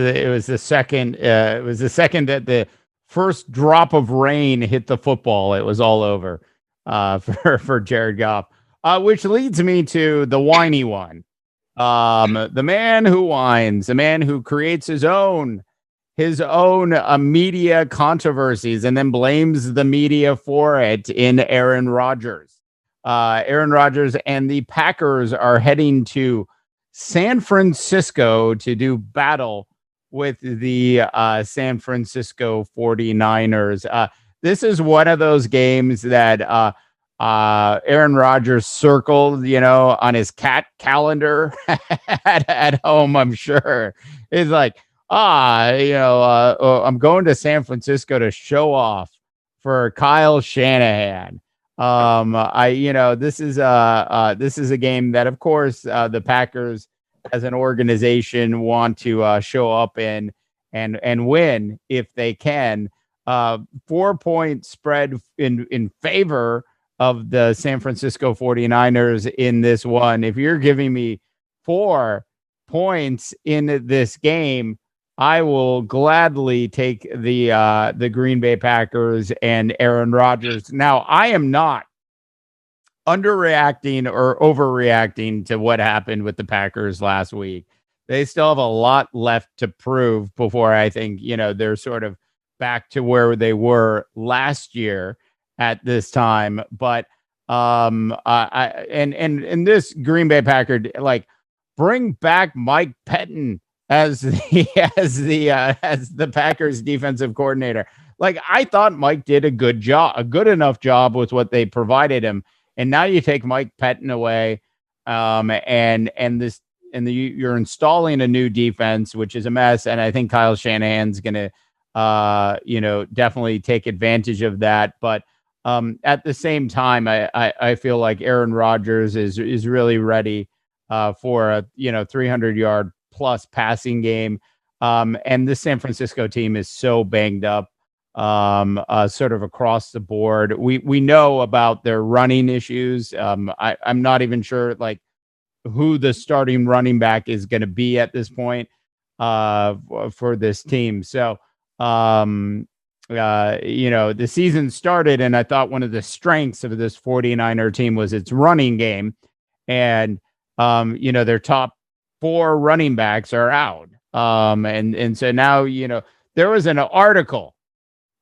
the second that the first drop of rain hit the football. It was all over for Jared Goff, which leads me to the whiny one. The man who whines, the man who creates his own media controversies and then blames the media for it in Aaron Rodgers. Aaron Rodgers and the Packers are heading to San Francisco to do battle with the San Francisco 49ers. This is one of those games that Aaron Rodgers circled, on his cat calendar at home, I'm sure. It's like, I'm going to San Francisco to show off for Kyle Shanahan. This is a game that, of course, the Packers as an organization want to show up in and win if they can. 4-point spread in favor of the San Francisco 49ers in this one. If you're giving me 4 points in this game, I will gladly take the Green Bay Packers and Aaron Rodgers. Now, I am not underreacting or overreacting to what happened with the Packers last week. They still have a lot left to prove before I think, they're sort of back to where they were last year at this time. But and this Green Bay Packer, like, bring back Mike Pettin as the Packers defensive coordinator. Like, I thought Mike did a good enough job with what they provided him. And now you take Mike Pettin away, you're installing a new defense, which is a mess. And I think Kyle Shanahan's going to, definitely take advantage of that. But at the same time, I feel like Aaron Rodgers is really ready for a 300-yard plus passing game. And the San Francisco team is so banged up, sort of across the board. We know about their running issues. I'm not even sure like who the starting running back is going to be at this point for this team. So the season started, and I thought one of the strengths of this 49er team was its running game. And, their top 4 running backs are out. And so now, there was an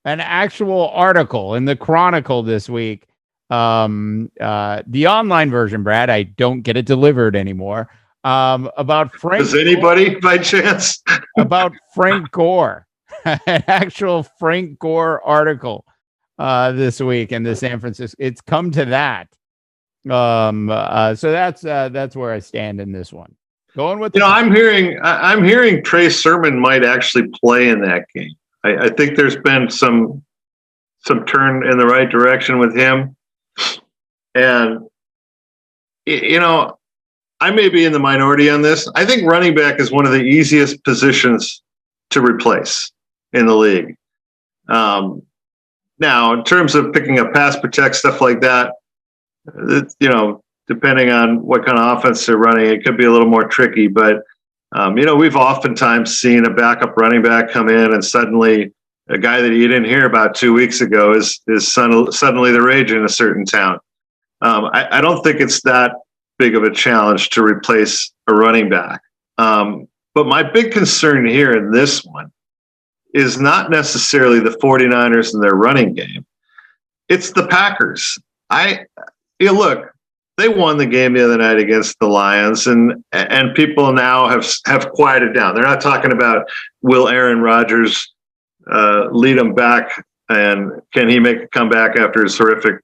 actual article in the Chronicle this week. The online version, Brad, I don't get it delivered anymore. About Frank. Does anybody by chance? About Frank Gore, an actual Frank Gore article this week in the San Francisco. It's come to that. So that's where I stand in this one. Going with I'm hearing Trey Sermon might actually play in that game. I think there's been some turn in the right direction with him, and I may be in the minority on this. I think running back is one of the easiest positions to replace in the league. Now, in terms of picking up pass protect, stuff like that, depending on what kind of offense they're running, it could be a little more tricky. But, we've oftentimes seen a backup running back come in and suddenly a guy that you didn't hear about 2 weeks ago is suddenly the rage in a certain town. I don't think it's that big of a challenge to replace a running back. But my big concern here in this one is not necessarily the 49ers and their running game. It's the Packers. Look, they won the game the other night against the Lions, and people now have quieted down. They're not talking about will Aaron Rodgers lead them back, and can he make a comeback after his horrific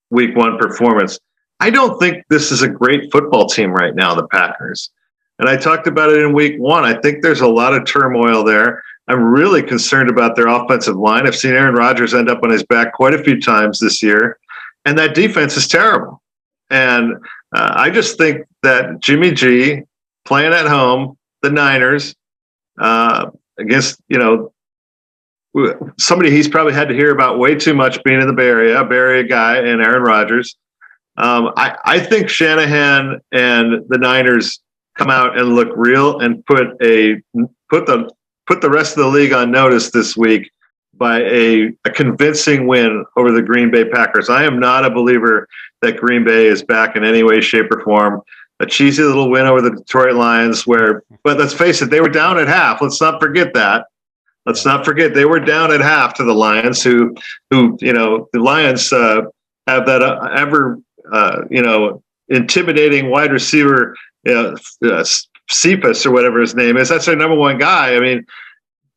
Week 1 performance. I don't think this is a great football team right now, the Packers. And I talked about it in Week 1. I think there's a lot of turmoil there. I'm really concerned about their offensive line. I've seen Aaron Rodgers end up on his back quite a few times this year, and that defense is terrible. And I just think that Jimmy G playing at home, the Niners, against, somebody he's probably had to hear about way too much being in the Bay Area guy, and Aaron Rodgers. I think Shanahan and the Niners come out and look real and put the rest of the league on notice this week by a convincing win over the Green Bay Packers. I am not a believer that Green Bay is back in any way, shape, or form. A cheesy little win over the Detroit Lions but let's face it, they were down at half. Let's not forget that. Let's not forget they were down at half to the Lions, who the Lions have that ever intimidating wide receiver, Cephas or whatever his name is. That's their number one guy. I mean,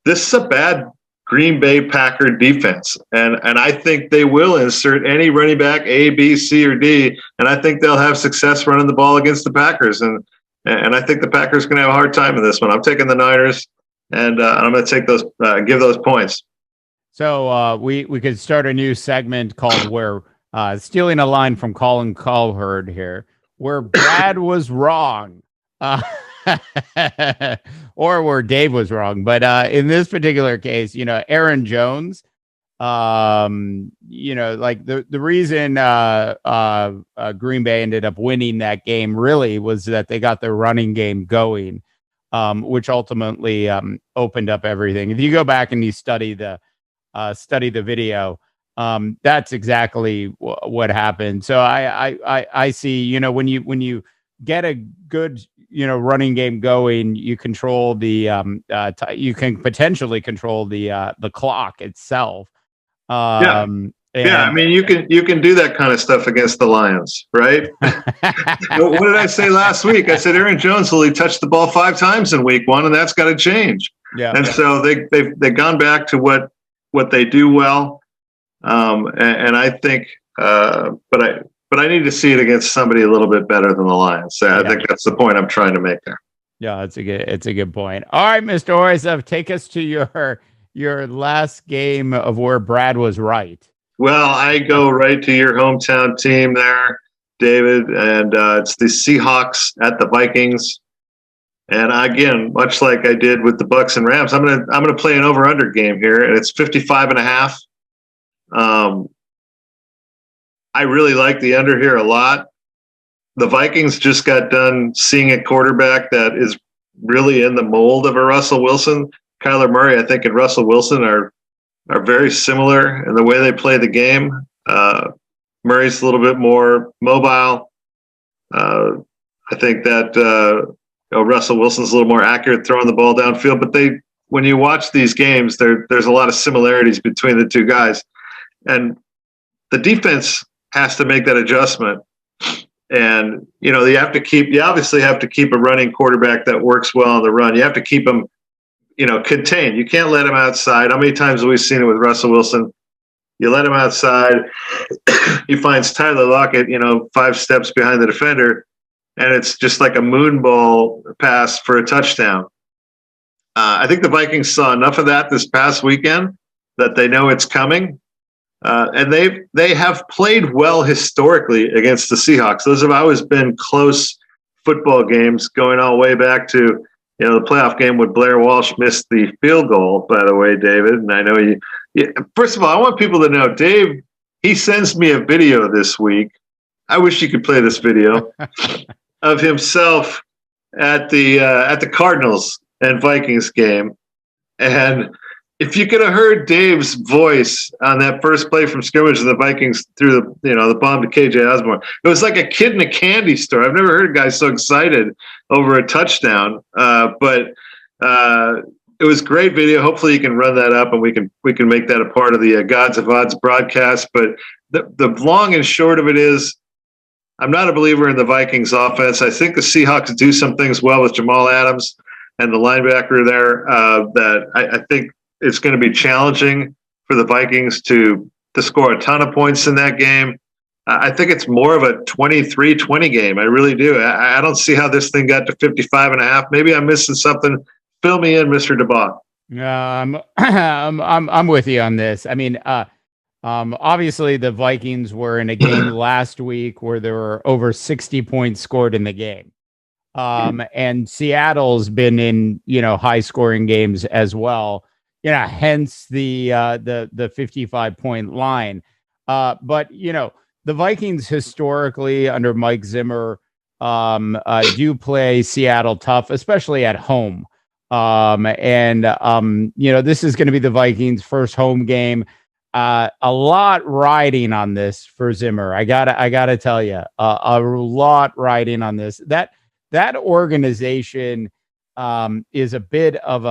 this is a bad Green Bay Packer defense, and I think they will insert any running back A, B, C, or D, and I think they'll have success running the ball against the Packers, and I think the Packers are going to have a hard time in this one. I'm taking the Niners, and I'm going to take those, give those points. So we could start a new segment called "Where." Stealing a line from Colin Cowherd here, where Brad was wrong, or where Dave was wrong. But in this particular case, Aaron Jones, like the reason Green Bay ended up winning that game really was that they got their running game going, which ultimately opened up everything. If you go back and you study the video, that's exactly what happened. So I see, when you get a good, running game going, you control the, you can potentially control the clock itself. I mean, you can do that kind of stuff against the Lions, right? What did I say last week? I said Aaron Jones only touched the ball 5 times in Week 1, and that's got to change. Yeah. And so they've gone back to what they do well. And I think, but I need to see it against somebody a little bit better than the Lions. So I think that's the point I'm trying to make there. Yeah, it's a good point. All right, Mr. Orzov, take us to your last game of where Brad was right. Well, I go right to your hometown team there, David, and it's the Seahawks at the Vikings. And again, much like I did with the Bucs and Rams, I'm gonna play an over/under game here, and it's 55.5. I really like the under here a lot. The Vikings just got done seeing a quarterback that is really in the mold of a Russell Wilson. Kyler Murray, I think, and Russell Wilson are are very similar in the way they play the game. Murray's a little bit more mobile. I think that Russell Wilson's a little more accurate throwing the ball downfield. But when you watch these games, there's a lot of similarities between the two guys, and the defense has to make that adjustment. And you obviously have to keep a running quarterback that works well on the run. You have to keep him, contained. You can't let him outside. How many times have we seen it with Russell Wilson? You let him outside, he finds Tyler Lockett, 5 steps behind the defender, and it's just like a moonball pass for a touchdown. I think the Vikings saw enough of that this past weekend that they know it's coming. And they have played well historically against the Seahawks. Those have always been close football games, going all the way back to the playoff game when Blair Walsh missed the field goal, by the way, David. And I know first of all, I want people to know, Dave, he sends me a video this week. I wish you could play this video of himself at the Cardinals and Vikings game. And if you could have heard Dave's voice on that first play from scrimmage of the Vikings through the bomb to KJ Osborne, it was like a kid in a candy store. I've never heard a guy so excited over a touchdown. But it was great video. Hopefully you can run that up and we can make that a part of the Gods of Odds broadcast. But the long and short of it is, I'm not a believer in the Vikings offense. I think the Seahawks do some things well with Jamal Adams and the linebacker there that I think it's going to be challenging for the Vikings to score a ton of points in that game. I think it's more of a 23-20 game. I really do. I don't see how this thing got to 55.5. Maybe I'm missing something. Fill me in, Mr. DeBach. I'm with you on this. I mean, obviously the Vikings were in a game last week where there were over 60 points scored in the game. And Seattle's been in, high scoring games as well. Hence the 55-point line. But the Vikings historically under Mike Zimmer do play Seattle tough, especially at home. This is going to be the Vikings' first home game. A lot riding on this for Zimmer. I gotta tell you, a lot riding on this. That organization is a bit of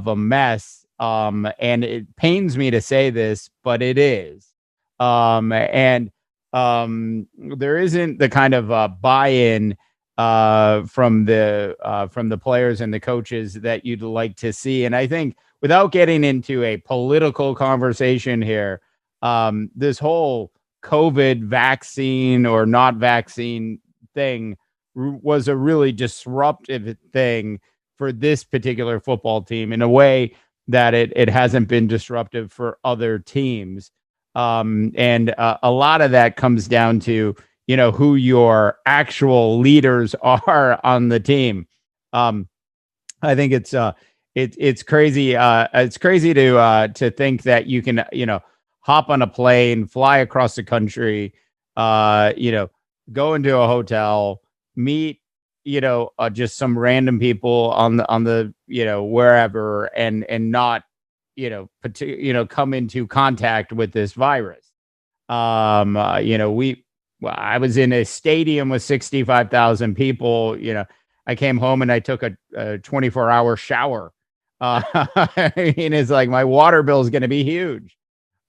a mess. And it pains me to say this, but it is. There isn't the kind of buy-in from the players and the coaches that you'd like to see. And I think, without getting into a political conversation here, this whole COVID vaccine or not vaccine thing was a really disruptive thing for this particular football team in a way that it hasn't been disruptive for other teams. And a lot of that comes down to, who your actual leaders are on the team. I think it's crazy. It's crazy to think that you can, hop on a plane, fly across the country, go into a hotel, meet, just some random people on the wherever, and not, come into contact with this virus. I was in a stadium with 65,000 people. I came home and I took a 24-hour shower. It's like my water bill is going to be huge.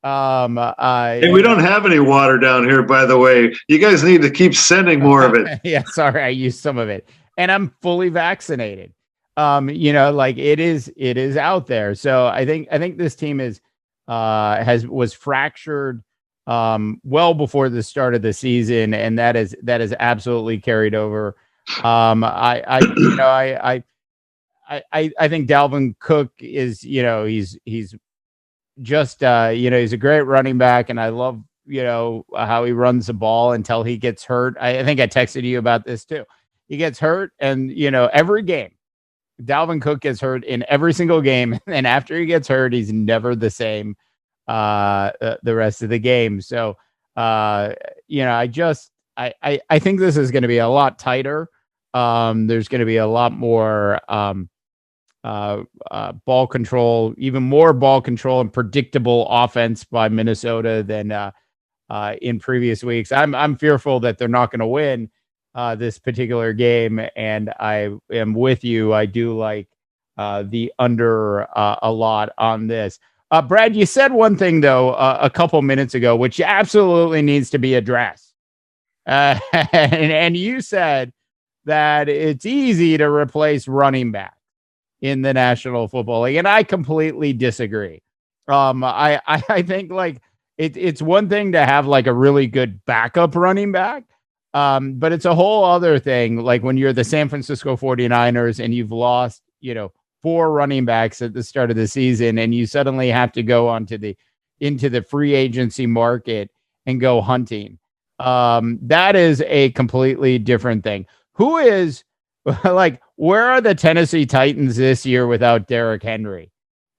Hey, we don't have any water down here, by the way. You guys need to keep sending more of it. Yeah, sorry, I used some of it, and I'm fully vaccinated. It is out there. So I think this team was fractured well before the start of the season, and that is absolutely carried over. I think Dalvin Cook is, he's just, he's a great running back, and I love, how he runs the ball until he gets hurt. I think I texted you about this too. He gets hurt, and, every game, Dalvin Cook gets hurt in every single game. And after he gets hurt, he's never the same the rest of the game. So, I think this is going to be a lot tighter. There's going to be a lot more, ball control, even more ball control and predictable offense by Minnesota than in previous weeks. I'm fearful that they're not going to win this particular game, and I am with you. I do like the under a lot on this. Brad, you said one thing, though, a couple minutes ago, which absolutely needs to be addressed. And you said that it's easy to replace running back in the National Football League, and I completely disagree. I think like it's one thing to have like a really good backup running back, but it's a whole other thing. Like when you're the San Francisco 49ers and you've lost, 4 running backs at the start of the season, and you suddenly have to go into the free agency market and go hunting. That is a completely different thing. Who is like, where are the Tennessee Titans this year without Derrick Henry?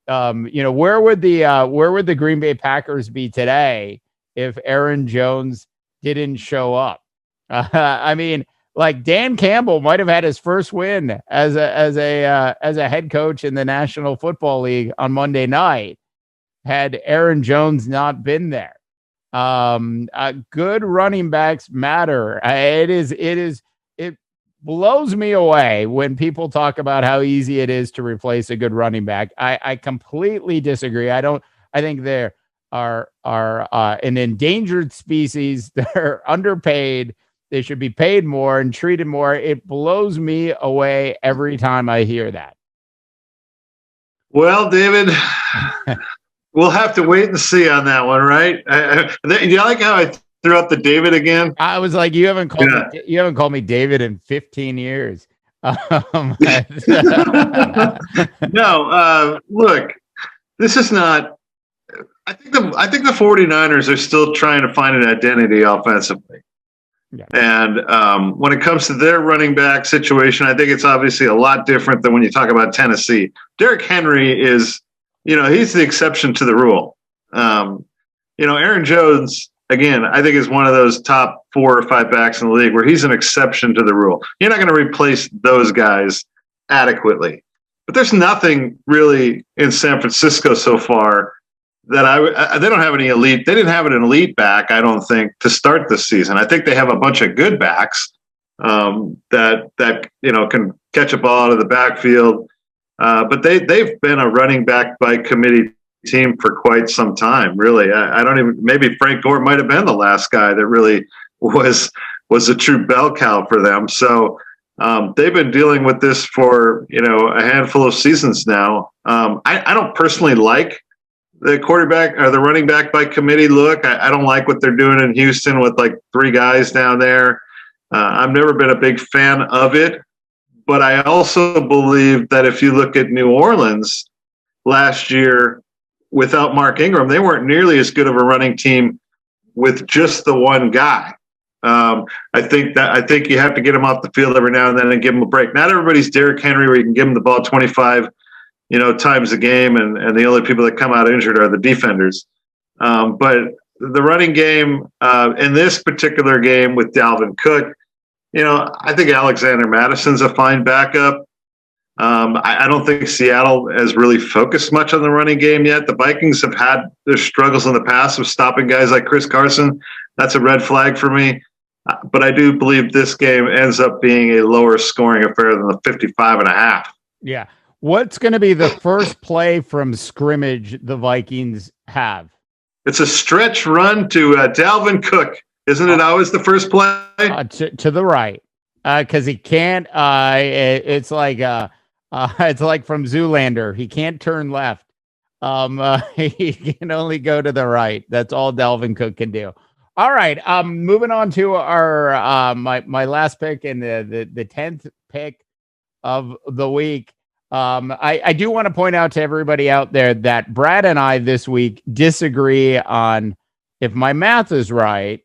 Where would the Green Bay Packers be today if Aaron Jones didn't show up? I mean, like Dan Campbell might have had his first win as a head coach in the National Football League on Monday night had Aaron Jones not been there. Good running backs matter. It blows me away when people talk about how easy it is to replace a good running back. I completely disagree. I think they are an endangered species. They're underpaid. They should be paid more and treated more. It blows me away every time I hear that. Well, David, we'll have to wait and see on that one, right? Do you like how I threw out the David again? I was like, you haven't called me David in 15 years. No, look, this is not. I think the 49ers are still trying to find an identity offensively. Yeah. And when it comes to their running back situation, I think it's obviously a lot different than when you talk about Tennessee. Derrick Henry is, he's the exception to the rule. Aaron Jones, again, I think is one of those top 4 or 5 backs in the league where he's an exception to the rule. You're not going to replace those guys adequately. But there's nothing really in San Francisco so far that they don't have any elite. They didn't have an elite back, I don't think, to start this season. I think they have a bunch of good backs that can catch a ball out of the backfield. But they've been a running back by committee team for quite some time, really. I don't even, maybe Frank Gore might have been the last guy that really was a true bell cow for them. So they've been dealing with this for, a handful of seasons now. I don't personally like the quarterback or the running back by committee look. I don't like what they're doing in Houston with like 3 guys down there. I've never been a big fan of it, but I also believe that if you look at New Orleans last year without Mark Ingram, they weren't nearly as good of a running team with just the one guy. I think you have to get him off the field every now and then and give him a break. Not everybody's Derrick Henry where you can give him the ball 25 times a game, and the only people that come out injured are the defenders. But the running game in this particular game with Dalvin Cook, I think Alexander Madison's a fine backup. I don't think Seattle has really focused much on the running game yet. The Vikings have had their struggles in the past of stopping guys like Chris Carson. That's a red flag for me. But I do believe this game ends up being a lower scoring affair than the 55.5. Yeah. What's going to be the first play from scrimmage the Vikings have? It's a stretch run to Dalvin Cook. Isn't it always the first play? To the right. Because he can't. It's like from Zoolander. He can't turn left. He can only go to the right. That's all Dalvin Cook can do. All right. Moving on to our my last pick and the 10th pick of the week. I do want to point out to everybody out there that Brad and I this week disagree on, if my math is right,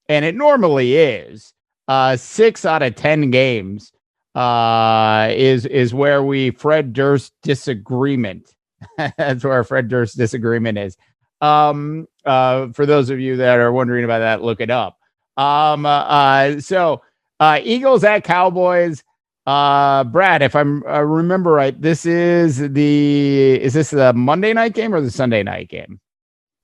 and it normally is, 6 out of 10 games is where we Fred Durst disagreement. That's where our Fred Durst disagreement is. For those of you that are wondering about that, look it up. So Eagles at Cowboys. Brad, if I remember right, is this the Monday night game or the Sunday night game?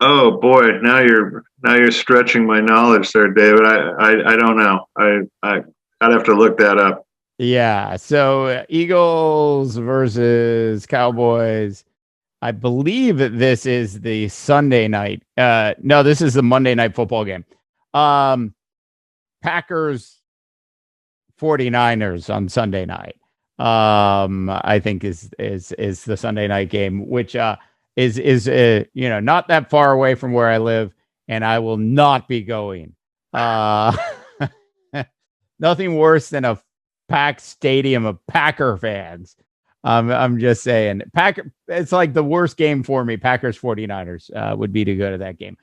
Oh boy, now you're stretching my knowledge there, David. I don't know. I'd have to look that up. Yeah. So Eagles versus Cowboys. I believe that this is the Sunday night. No, this is the Monday night football game. Packers 49ers on Sunday night. I think is the Sunday night game, which is not that far away from where I live, and I will not be going. Nothing worse than a packed stadium of Packer fans. I'm just saying, it's like the worst game for me. Packers 49ers would be to go to that game.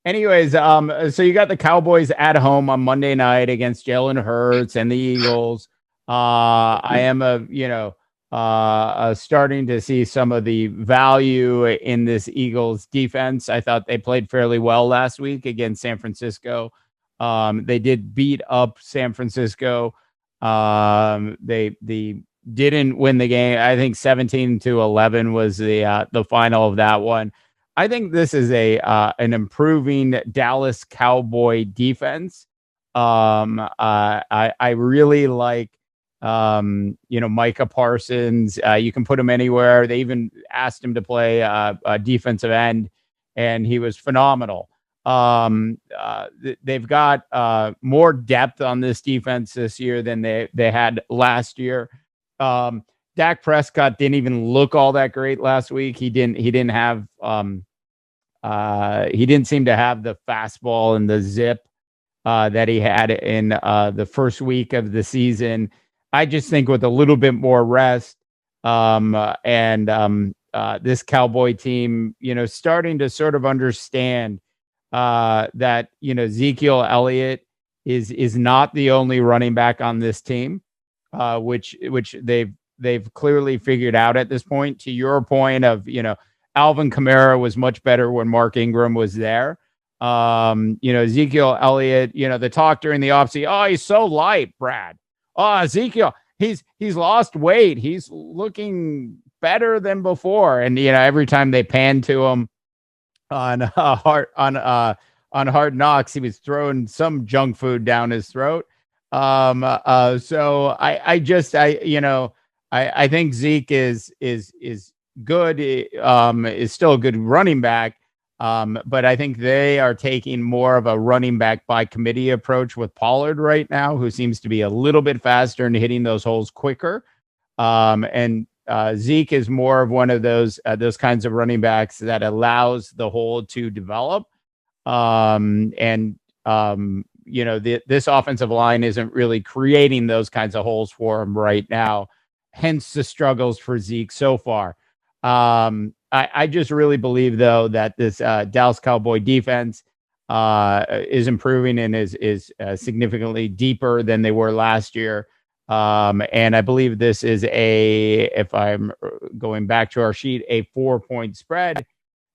Anyways, so you got the Cowboys at home on Monday night against Jalen Hurts and the Eagles. I am starting to see some of the value in this Eagles defense. I thought they played fairly well last week against San Francisco. They did beat up San Francisco. They didn't win the game. I think 17-11 was the final of that one. I think this is an improving Dallas Cowboy defense. I really like Micah Parsons. You can put him anywhere. They even asked him to play a defensive end, and he was phenomenal. They've got more depth on this defense this year than they had last year. Dak Prescott didn't even look all that great last week. He didn't seem to have the fastball and the zip that he had in the first week of the season. I just think with a little bit more rest and this Cowboy team, starting to sort of understand that Ezekiel Elliott is not the only running back on this team, which they've clearly figured out at this point. To your point of Alvin Kamara was much better when Mark Ingram was there. Ezekiel Elliott, the talk during the offseason, oh, he's so light, Brad. Oh, Ezekiel, he's lost weight. He's looking better than before. And every time they pan to him on Hard Knocks, he was throwing some junk food down his throat. So I think Zeke is good. Is still a good running back. But I think they are taking more of a running back by committee approach with Pollard right now, who seems to be a little bit faster and hitting those holes quicker. And Zeke is more of one of those kinds of running backs that allows the hole to develop. This offensive line isn't really creating those kinds of holes for him right now. Hence the struggles for Zeke so far. I just really believe, though, that this Dallas Cowboy defense is improving and is significantly deeper than they were last year. And I believe this is if I'm going back to our sheet, a 4-point spread.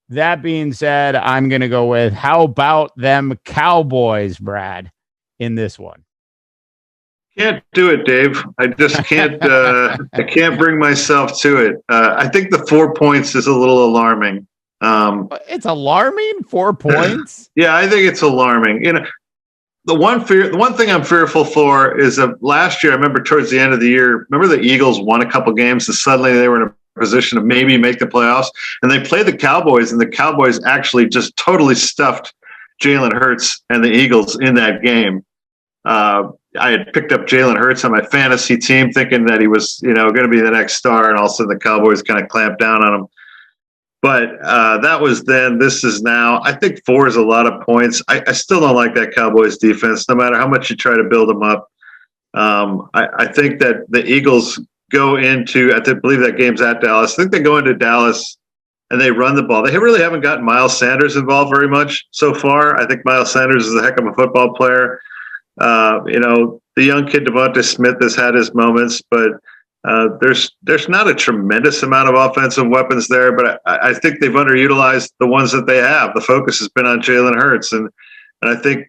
That being said, I'm going to go with how about them Cowboys, Brad, in this one. Can't do it, Dave. I just can't. I can't bring myself to it. I think the 4 points is a little alarming. It's alarming. 4 points. Yeah, I think it's alarming. The one thing I'm fearful for is that last year, I remember towards the end of the year, remember the Eagles won a couple games and suddenly they were in a position to maybe make the playoffs, and they played the Cowboys, and the Cowboys actually just totally stuffed Jalen Hurts and the Eagles in that game. I had picked up Jalen Hurts on my fantasy team thinking that he was, going to be the next star, and all of a sudden the Cowboys kind of clamped down on him. But that was then. This is now. I think 4 is a lot of points. I still don't like that Cowboys defense, no matter how much you try to build them up. I think that the Eagles go into, I believe that game's at Dallas. I think they go into Dallas and they run the ball. They really haven't gotten Miles Sanders involved very much so far. I think Miles Sanders is a heck of a football player. The young kid Devonta Smith has had his moments, but there's not a tremendous amount of offensive weapons there. But I think they've underutilized the ones that they have. The focus has been on Jalen Hurts, and I think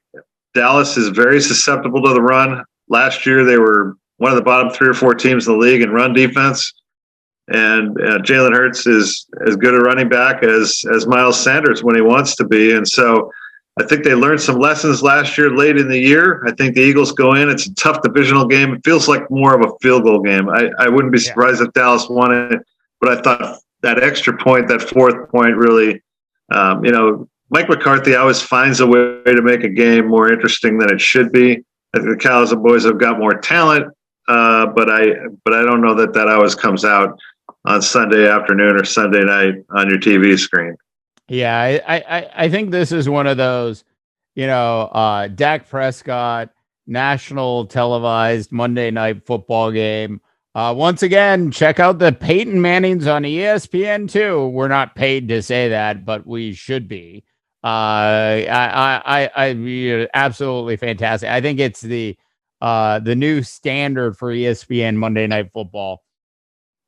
Dallas is very susceptible to the run. Last year they were one of the bottom 3 or 4 teams in the league in run defense. And Jalen Hurts is as good a running back as Miles Sanders when he wants to be. And so I think they learned some lessons last year, late in the year. I think the Eagles go in. It's a tough divisional game. It feels like more of a field goal game. I wouldn't be surprised if Dallas won it, but I thought that extra point, that fourth point really, Mike McCarthy always finds a way to make a game more interesting than it should be. I think the Cowboys have got more talent, but I don't know that always comes out on Sunday afternoon or Sunday night on your TV screen. Yeah, I think this is one of those, Dak Prescott, national televised Monday night football game. Once again, check out the Peyton Mannings on ESPN too. We're not paid to say that, but we should be. Absolutely fantastic. I think it's the new standard for ESPN Monday Night Football.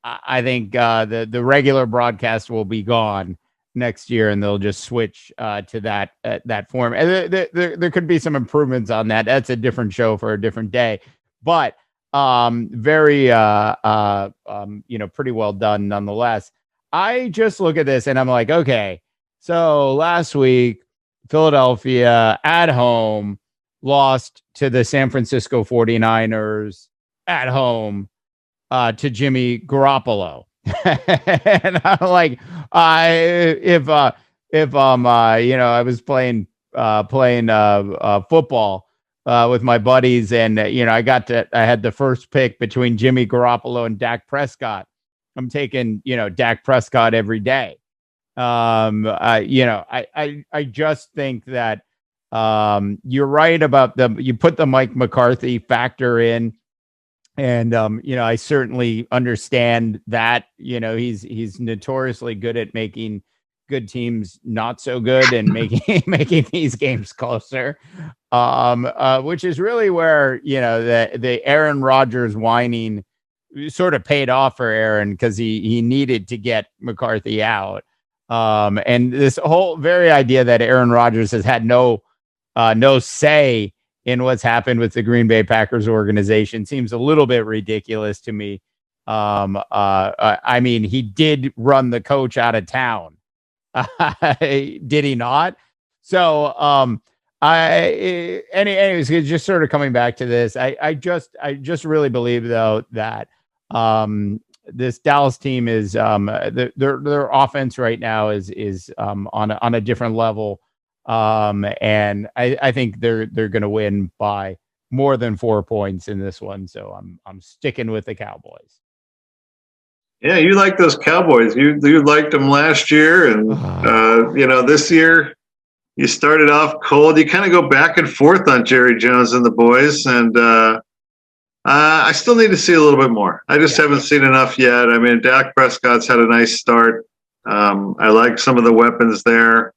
I think the regular broadcast will be gone next year, and they'll just switch to that form. And there could be some improvements on that. That's a different show for a different day, but very pretty well done nonetheless. I just look at this and I'm like, okay, so last week Philadelphia at home lost to the San Francisco 49ers at home to Jimmy Garoppolo. And I'm like, I was playing football with my buddies, and I had the first pick between Jimmy Garoppolo and Dak Prescott. I'm taking Dak Prescott every day. I just think that you're right about you put the Mike McCarthy factor in. And, I certainly understand that, he's notoriously good at making good teams not so good and making these games closer, which is really where, the Aaron Rodgers whining sort of paid off for Aaron because he needed to get McCarthy out. And this whole very idea that Aaron Rodgers has had no say in what's happened with the Green Bay Packers organization seems a little bit ridiculous to me. I mean, he did run the coach out of town. Did he not? So, anyways, just sort of coming back to this, I just really believe though that, this Dallas team is, their offense right now is on a different level. And I think they're going to win by more than 4 points in this one. So I'm sticking with the Cowboys. Yeah, you like those Cowboys. You liked them last year, and this year you started off cold. You kind of go back and forth on Jerry Jones and the boys, and I still need to see a little bit more. I just haven't seen enough yet. I mean, Dak Prescott's had a nice start. I like some of the weapons there.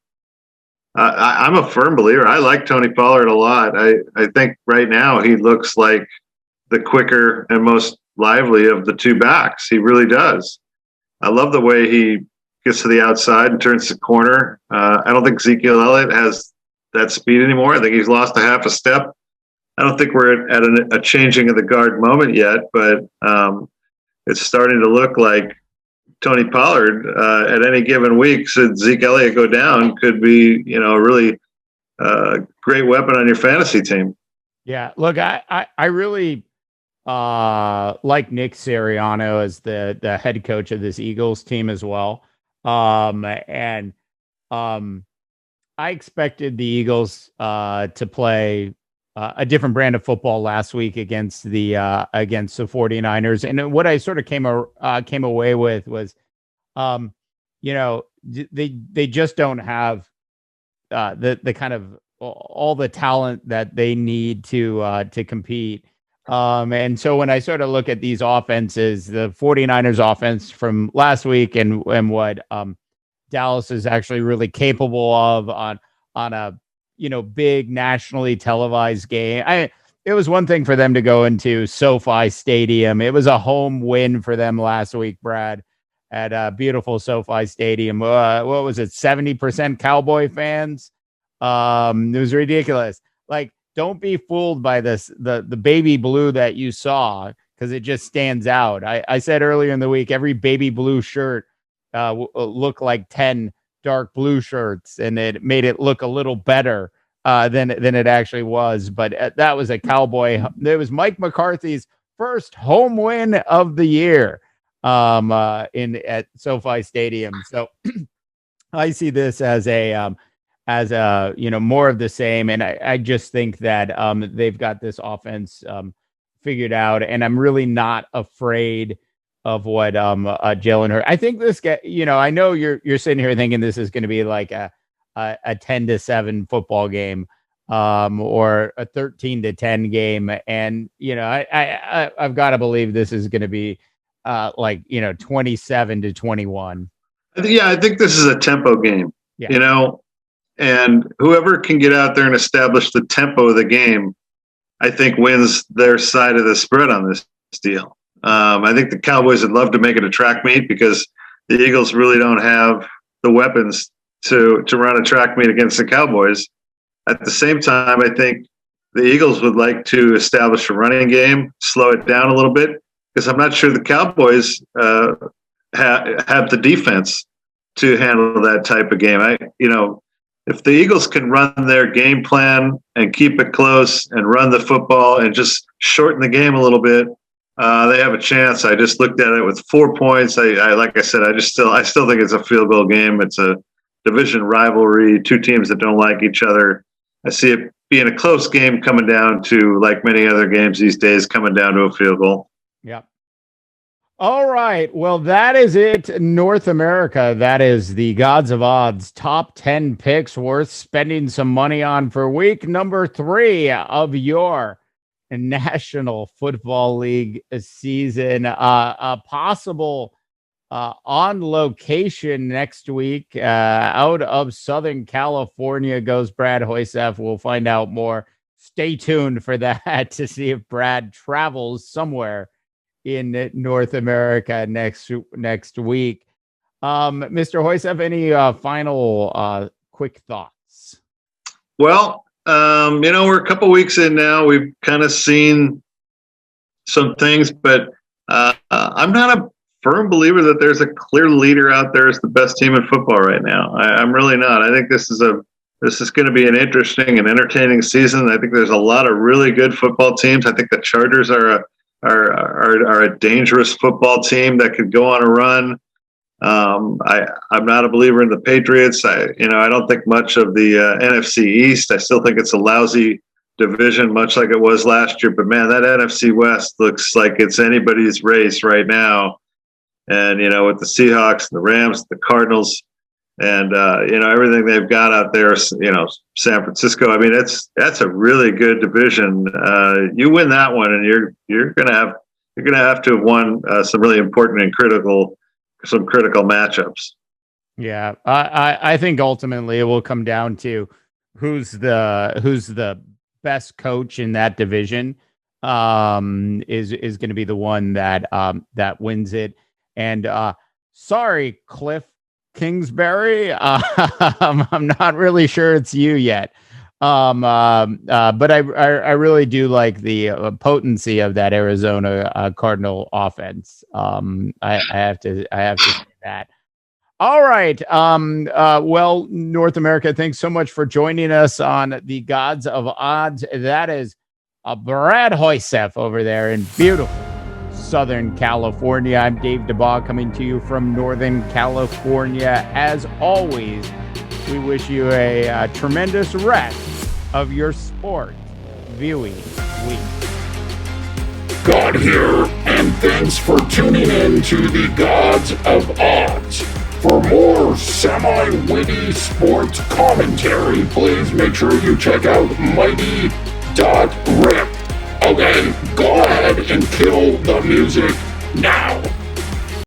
I'm a firm believer. I like Tony Pollard a lot. I think right now he looks like the quicker and most lively of the two backs. He really does. I love the way he gets to the outside and turns the corner. I don't think Ezekiel Elliott has that speed anymore. I think he's lost a half a step. I don't think we're at a changing of the guard moment yet, but it's starting to look like Tony Pollard at any given week, should Zeke Elliott go down, could be, a really great weapon on your fantasy team. Yeah, look, I really like Nick Sirianni as the head coach of this Eagles team as well. I expected the Eagles to play a different brand of football last week against the 49ers. And what I sort of came away with was, they just don't have the kind of all the talent that they need to compete. And so when I sort of look at these offenses, the 49ers offense from last week and what Dallas is actually really capable of on a big nationally televised game. It was one thing for them to go into SoFi Stadium. It was a home win for them last week, Brad, at beautiful SoFi Stadium. What was it? 70% Cowboy fans. It was ridiculous. Like, don't be fooled by this, the baby blue that you saw. because it just stands out. I said earlier in the week, every baby blue shirt looked like 10 dark blue shirts, and it made it look a little better than it actually was. But that was a Cowboy. It was Mike McCarthy's first home win of the year at SoFi Stadium. So I see this as a more of the same, and I just think that they've got this offense figured out, and I'm really not afraid of what Jalen Hurts. I think this guy, I know you're sitting here thinking this is going to be like a 10-7 football game, or a 13-10 game, and I've got to believe this is going to be 27-21. Yeah, I think this is a tempo game. Yeah. And whoever can get out there and establish the tempo of the game, I think wins their side of the spread on this deal. I think the Cowboys would love to make it a track meet because the Eagles really don't have the weapons to run a track meet against the Cowboys. At the same time, I think the Eagles would like to establish a running game, slow it down a little bit, because I'm not sure the Cowboys have the defense to handle that type of game. If the Eagles can run their game plan and keep it close and run the football and just shorten the game a little bit, they have a chance. I just looked at it with 4 points. Like I said, I still think it's a field goal game. It's a division rivalry, two teams that don't like each other. I see it being a close game coming down to, like many other games these days, coming down to a field goal. Yep. All right. Well, that is it, North America. That is the Gods of Odds top 10 picks worth spending some money on for week number 3 of your National Football League season. A possible on location next week out of Southern California goes Brad Hoysef. We'll find out more. Stay tuned for that to see if Brad travels somewhere in North America next week. Mr. Hoysef, any final quick thoughts? Well, we're a couple weeks in now. We've kind of seen some things, but I'm not a firm believer that there's a clear leader out there as the best team in football right now. I'm really not. I think this is going to be an interesting and entertaining season. I think there's a lot of really good football teams. I think the Chargers are a dangerous football team that could go on a run. I'm not a believer in the Patriots. I don't think much of the NFC East. I still think it's a lousy division, much like it was last year. But man, that NFC West looks like it's anybody's race right now. And with the Seahawks, the Rams, the Cardinals, and everything they've got out there, San Francisco. I mean, that's a really good division. You win that one, and you're gonna have to have won some really important and critical matchups. Yeah, I think ultimately it will come down to who's the best coach in that division. Is going to be the one that wins it. And sorry, Cliff Kingsbury, I'm not really sure it's you yet. But I really do like the potency of that Arizona Cardinal offense. I have to say that. All right. Well, North America, thanks so much for joining us on the Gods of Odds. That is Brad Hoysef over there in beautiful Southern California. I'm Dave DeBaugh coming to you from Northern California. As always, we wish you a tremendous rest of your sport viewing week. God here, and thanks for tuning in to the Gods of Odds. For more semi-witty sports commentary, please make sure you check out mighty.rip. Okay, go ahead and kill the music now.